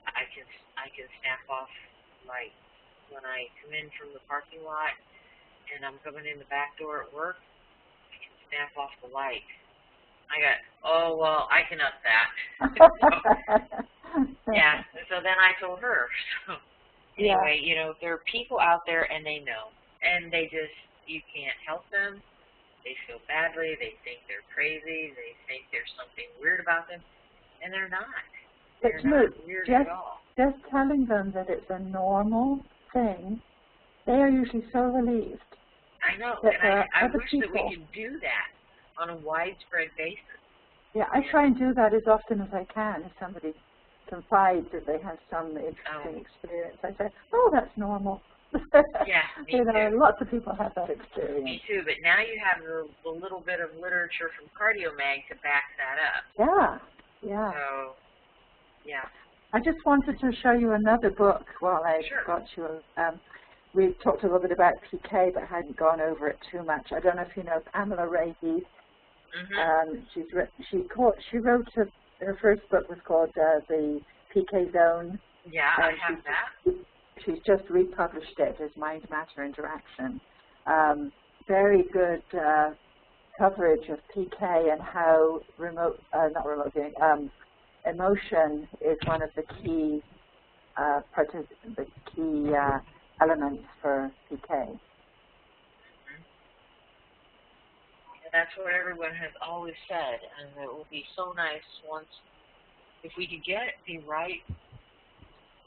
I can snap off lights. When I come in from the parking lot and I'm coming in the back door at work, I can snap off the light. I got, oh, well, I can up that. Yeah, so then I told her. So anyway, there are people out there and they know. And you can't help them. They feel badly. They think they're crazy. They think there's something weird about them. And they're not. They're not weird at all. Just telling them that it's a normal thing, they are usually so relieved. I know, and I wish that we could do that on a widespread basis. Yeah, I try and do that as often as I can. If somebody confides that they have some interesting experience, I say, oh, that's normal. Yeah, me too. Lots of people have that experience. Me too, but now you have the little bit of literature from CardioMag to back that up. Yeah. So, yeah. I just wanted to show you another book while I got you. We talked a little bit about PK, but hadn't gone over it too much. I don't know if you know Pamela Ray Heath. She wrote her first book was called The PK Zone. Yeah, I have that. She's just republished it as Mind Matter Interaction. Very good coverage of PK and how emotion is one of the key elements for PK. That's what everyone has always said, and it will be so nice if we could get the right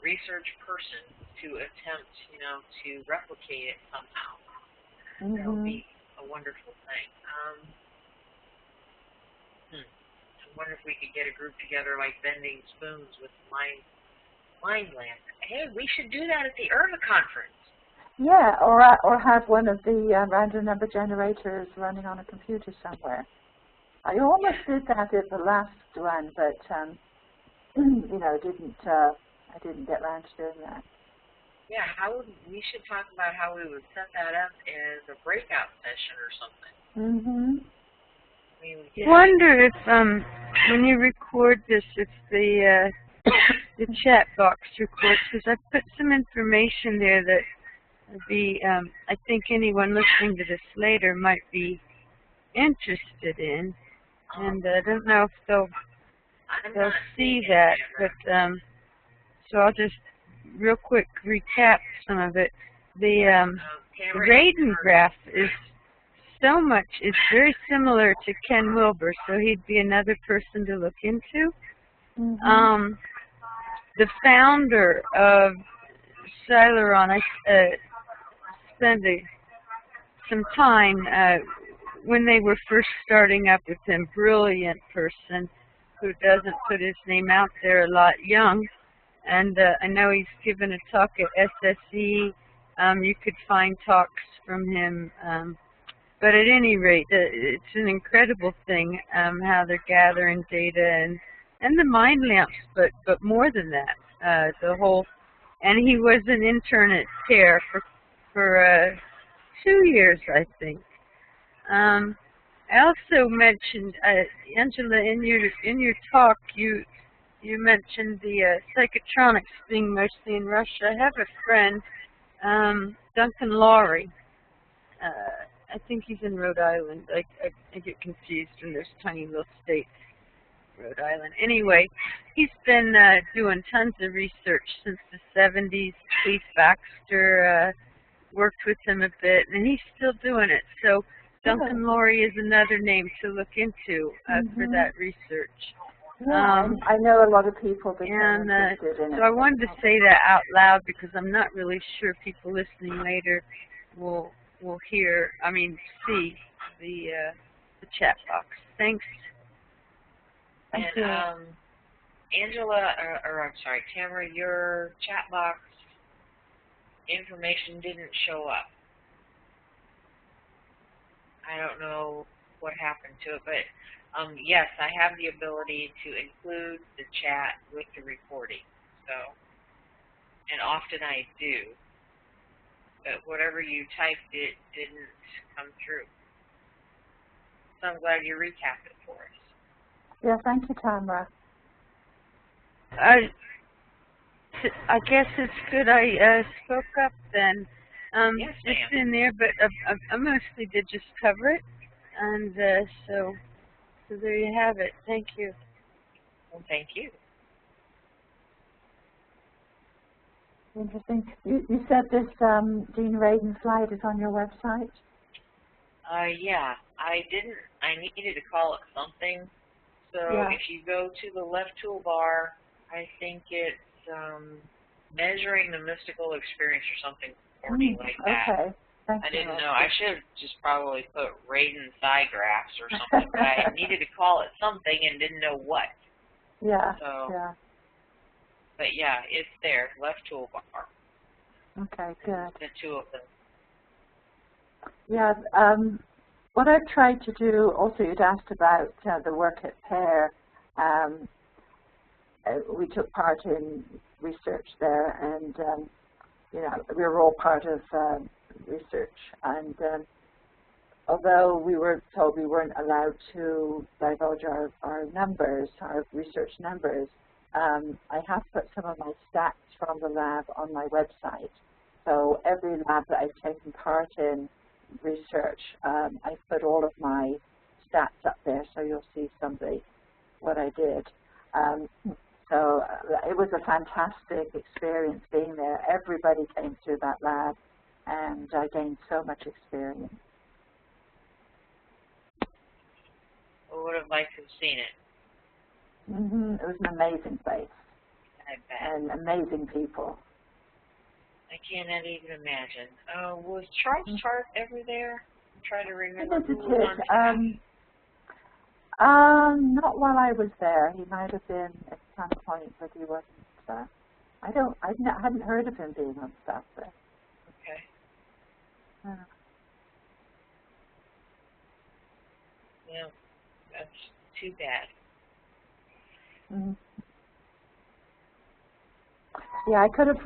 research person to attempt, to replicate it somehow. That would be a wonderful thing. I wonder if we could get a group together like Bending Spoons with Mind Lamp. Hey, we should do that at the IRVA conference. Yeah, or have one of the random number generators running on a computer somewhere. I almost did that at the last one, but I didn't get around to doing that. Yeah, we should talk about how we would set that up as a breakout session or something. I wonder if when you record this, if the chat box records, because I put some information there that would be, I think anyone listening to this later might be interested in, and I don't know if they'll see that, but so I'll just real quick recap some of it. The Radon graph is it's very similar to Ken Wilber, so he'd be another person to look into. The founder of Celeron, I spent some time when they were first starting up with him, brilliant person who doesn't put his name out there a lot, young. And I know he's given a talk at SSE. You could find talks from him. But at any rate, it's an incredible thing how they're gathering data and and the mind lamps, but more than that, the whole. And he was an intern at CARE for 2 years, I think. I also mentioned, Angela, in your talk, you mentioned the psychotronics being mostly in Russia. I have a friend, Duncan Laurie. I think he's in Rhode Island. I get confused when there's tiny little states. Rhode Island. Anyway, he's been doing tons of research since the 70s. Cleve Baxter worked with him a bit, and he's still doing it. So Duncan Laurie is another name to look into for that research. Yeah, I know a lot of people became interested in it. So I wanted to say that out loud because I'm not really sure people listening later will hear, see the chat box. Thanks. And Angela, or I'm sorry, Tamara, your chat box information didn't show up. I don't know what happened to it, but yes, I have the ability to include the chat with the recording. So, and often I do. But whatever you typed, it didn't come through. So I'm glad you recapped it for us. Yeah, thank you, Tamara. I guess it's good I spoke up then. Yes, it's in there, but I mostly did just cover it, and so there you have it. Thank you. Well, thank you. Interesting. You said this Dean Radin slide is on your website? Yeah, I needed to call it something. So if you go to the left toolbar, I think it's measuring the mystical experience or something corny like that. Okay. I didn't know. I should have just probably put Radin psi graphs or something, but I needed to call it something and didn't know what. Yeah. So, yeah. But yeah, it's there, left toolbar. Okay, good. The two of them. Yeah. What I've tried to do, also you'd asked about the work at PAIR. We took part in research there, and we were all part of research. And although we were told we weren't allowed to divulge our numbers, our research numbers, I have put some of my stats from the lab on my website. So every lab that I've taken part in research, I put all of my stats up there, so you'll see what I did. So it was a fantastic experience being there. Everybody came through that lab, and I gained so much experience. I would have liked to have seen it. It was an amazing place. I bet. And amazing people. I cannot even imagine. Was Charles Tart ever there? I'm trying to remember. I visited. Not while I was there. He might have been at some point, but he wasn't. I hadn't heard of him being on staff there. Okay. Yeah, that's too bad. Yeah, I could have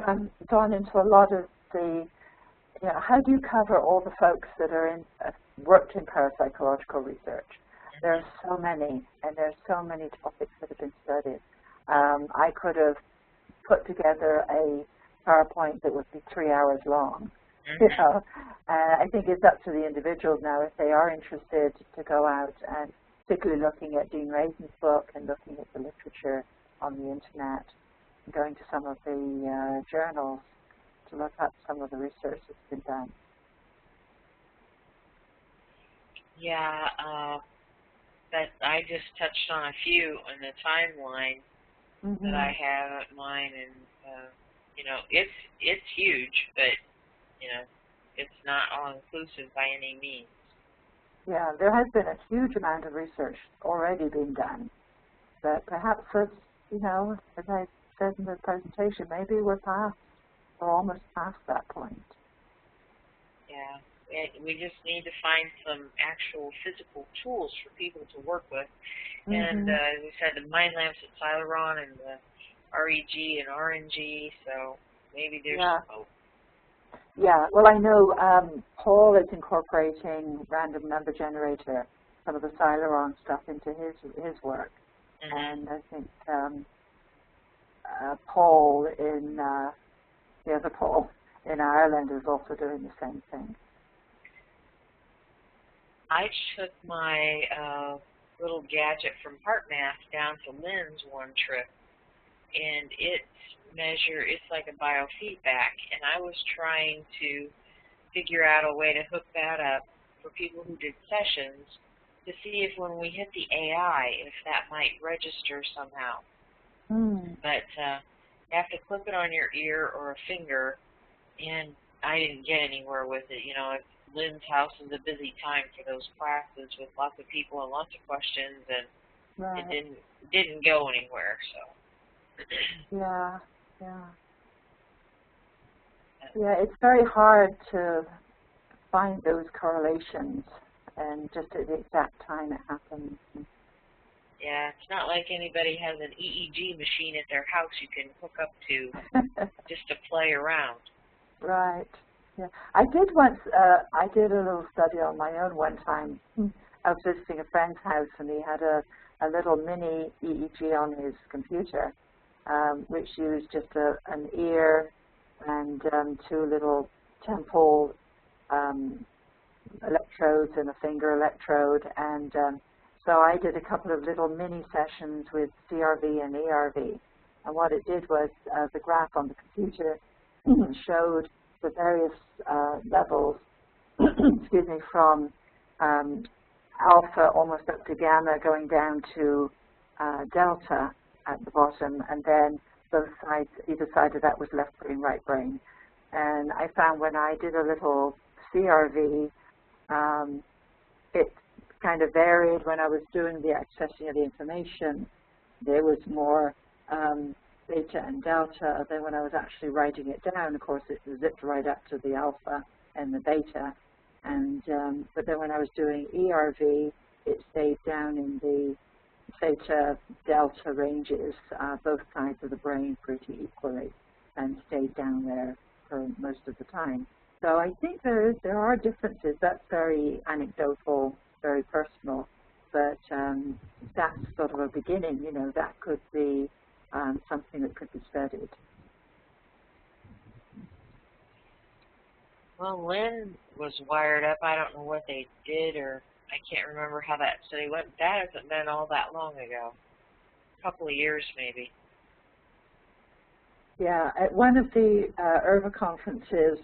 gone into a lot of the, how do you cover all the folks that are worked in parapsychological research? There are so many, and there are so many topics that have been studied. I could have put together a PowerPoint that would be 3 hours long. I think it's up to the individuals now if they are interested to go out and particularly looking at Dean Radin's book and looking at the literature on the internet, going to some of the journals to look at some of the research that's been done. Yeah, that I just touched on a few in the timeline that I have at mine, and it's huge, but it's not all inclusive by any means. Yeah, there has been a huge amount of research already being done, but perhaps it's, as I said in the presentation, maybe we're almost past that point. Yeah, we just need to find some actual physical tools for people to work with. And as we said, the mind lamps at Celeron and the REG and RNG, so maybe there's some hope. Yeah, well, I know Paul is incorporating random number generator, some of the Celeron stuff into his work. And I think Paul in, the other Paul in Ireland is also doing the same thing. I took my little gadget from HeartMath down to Lynn's one trip, and it's like a biofeedback, and I was trying to figure out a way to hook that up for people who did sessions to see if when we hit the AI, if that might register somehow. But you have to clip it on your ear or a finger, and I didn't get anywhere with it. You know, Lynn's house is a busy time for those classes with lots of people and lots of questions, and it didn't go anywhere. So yeah, it's very hard to find those correlations and just at the exact time it happens. Yeah, it's not like anybody has an EEG machine at their house you can hook up to just to play around. Right. Yeah, I did once. I did a little study on my own one time. I was visiting a friend's house, and he had a little mini EEG on his computer, which used just an ear and two little temple electrodes and a finger electrode, and so I did a couple of little mini sessions with CRV and ERV, and what it did was the graph on the computer showed the various levels, excuse me, from alpha almost up to gamma, going down to delta at the bottom, and then both sides, either side of that was left brain, right brain. And I found when I did a little CRV, it kind of varied. When I was doing the accessing of the information, there was more beta and delta. Then when I was actually writing it down, of course, it zipped right up to the alpha and the beta. And but then when I was doing ERV, it stayed down in the theta delta ranges, both sides of the brain pretty equally, and stayed down there for most of the time. So I think there are differences. That's very anecdotal, very personal, but that's sort of a beginning. You know, that could be something that could be studied. Well, Lynn was wired up. I don't know what they did, or I can't remember how that study went. That hasn't been all that long ago. A couple of years, maybe. Yeah, at one of the IRVA conferences,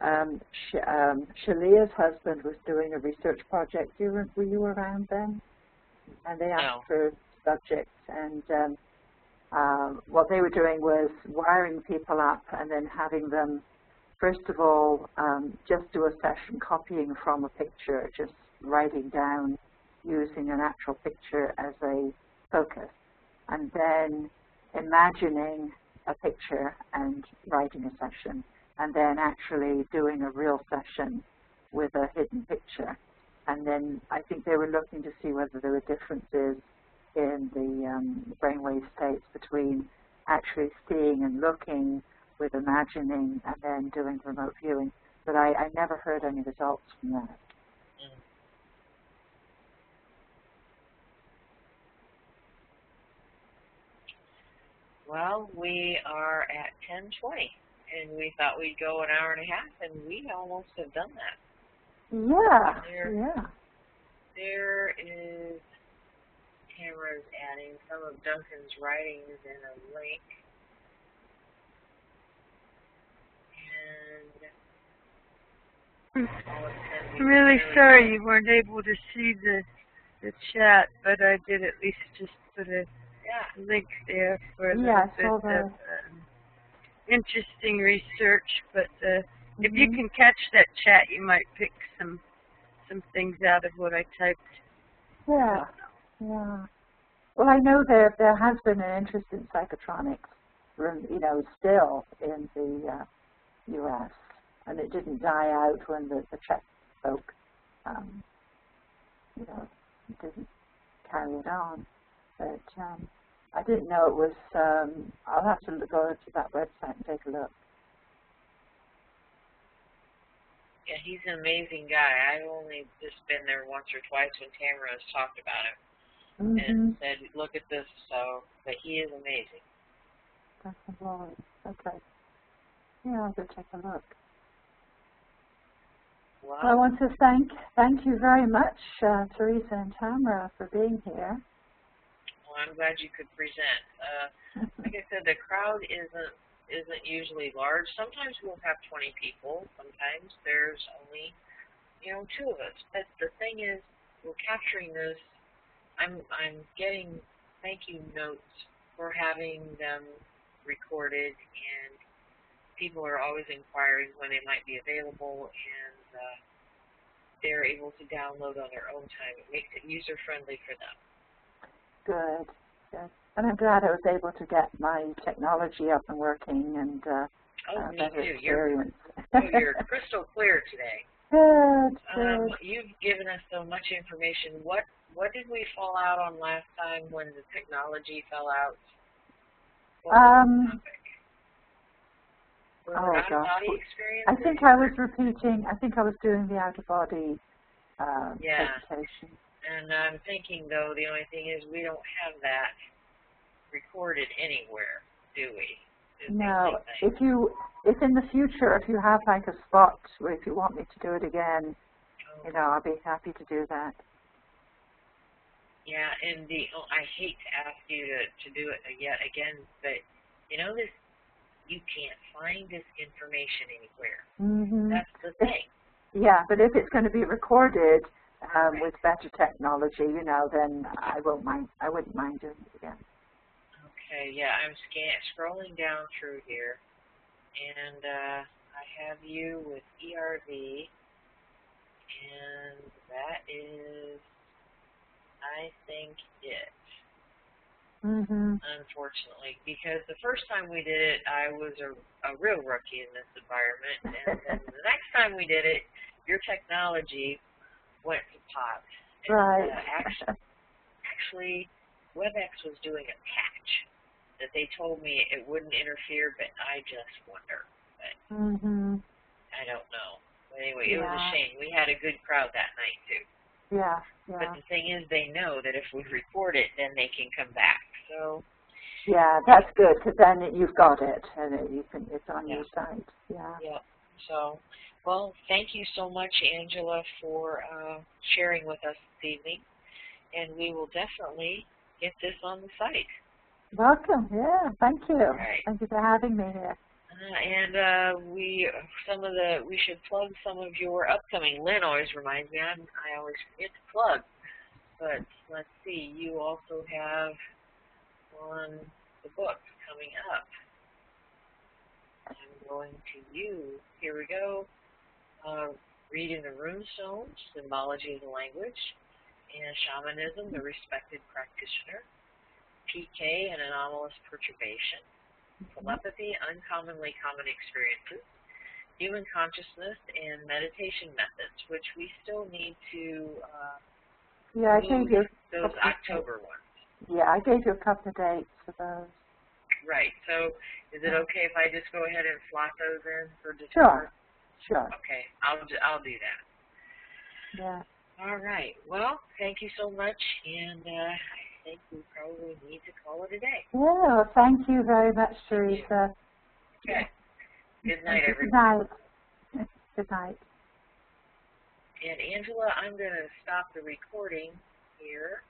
Shalia's husband was doing a research project. Were you around then? And they asked for subjects, and what they were doing was wiring people up and then having them, first of all, just do a session copying from a picture, just writing down using an actual picture as a focus, and then imagining a picture and writing a session, and then actually doing a real session with a hidden picture. And then I think they were looking to see whether there were differences in the brainwave states between actually seeing and looking with imagining and then doing remote viewing. But I never heard any results from that. Well, we are at 10:20, and we thought we'd go an hour and a half, and we almost have done that. Yeah, There is Tamara's adding some of Duncan's writings in a link. And I'm really sorry you weren't able to see the chat, but I did at least just put a link there for a little bit of interesting research. But if you can catch that chat, you might pick some things out of what I typed. Yeah. Well, I know there has been an interest in psychotronics, you know, still in the U.S., and it didn't die out when the Czech spoke. You know, it didn't carry it on. But I didn't know it was, I'll have to go to that website and take a look. Yeah, he's an amazing guy. I've only just been there once or twice when Tamara has talked about him and said, look at this, but he is amazing. That's a lot. Okay. Yeah, I'll go take a look. Well, I want to thank you very much, Teresa and Tamara, for being here. Well, I'm glad you could present. Like I said, the crowd isn't usually large. Sometimes we'll have 20 people. Sometimes there's only, 2 of us. But the thing is, we're capturing this. I'm getting thank you notes for having them recorded, and people are always inquiring when they might be available, and they're able to download on their own time. It makes it user-friendly for them. Good. Good. And I'm glad I was able to get my technology up and working and me better too. experience. You're crystal clear today. Good, good. You've given us so much information. What did we fall out on last time when the technology fell out? What was the topic? Oh gosh, out-of-body experience? I think I was repeating. I think I was doing the out-of-body presentation. And I'm thinking, though, the only thing is we don't have that recorded anywhere, do we? No. If in the future, if you have like a spot where if you want me to do it again, I'll be happy to do that. Yeah, and I hate to ask you to do it yet again, but this, you can't find this information anywhere. That's the thing. Yeah, but if it's going to be recorded with better technology, then I wouldn't mind doing it again. Okay, yeah, I'm scrolling down through here, and I have you with ERV, and that is, I think, it. Unfortunately, because the first time we did it, I was a real rookie in this environment, and then the next time we did it, your technology went to pot. And, right. Actually, WebEx was doing a patch that they told me it wouldn't interfere, but I just wonder. But I don't know. But anyway, it was a shame. We had a good crowd that night, too. Yeah. But the thing is, they know that if we record it, then they can come back. So. Yeah, that's good, because then you've got it, and it's on your site. Yeah. Yeah. So, well, thank you so much, Angela, for sharing with us this evening, and we will definitely get this on the site. Welcome. Yeah. Thank you. Right. Thank you for having me here. And we should plug some of your upcoming. Lynn always reminds me. I always forget to plug. But let's see. You also have on the book coming up. I'm going to you. Here we go. Reading the Runestones, Symbology of the Language, and Shamanism, the Respected Practitioner, PK and Anomalous Perturbation, Telepathy, Uncommonly Common Experiences, Human Consciousness, and Meditation Methods, which we still need to I gave you those October ones. Yeah, I gave you a couple of dates for those. Right. So is it okay if I just go ahead and slot those in for December? Sure. Okay, I'll do that. Yeah. All right. Well, thank you so much, and I think we probably need to call it a day. Yeah, well, thank you very much, Teresa. Okay. Good night, everyone. Good night. Good night. And Angela, I'm going to stop the recording here.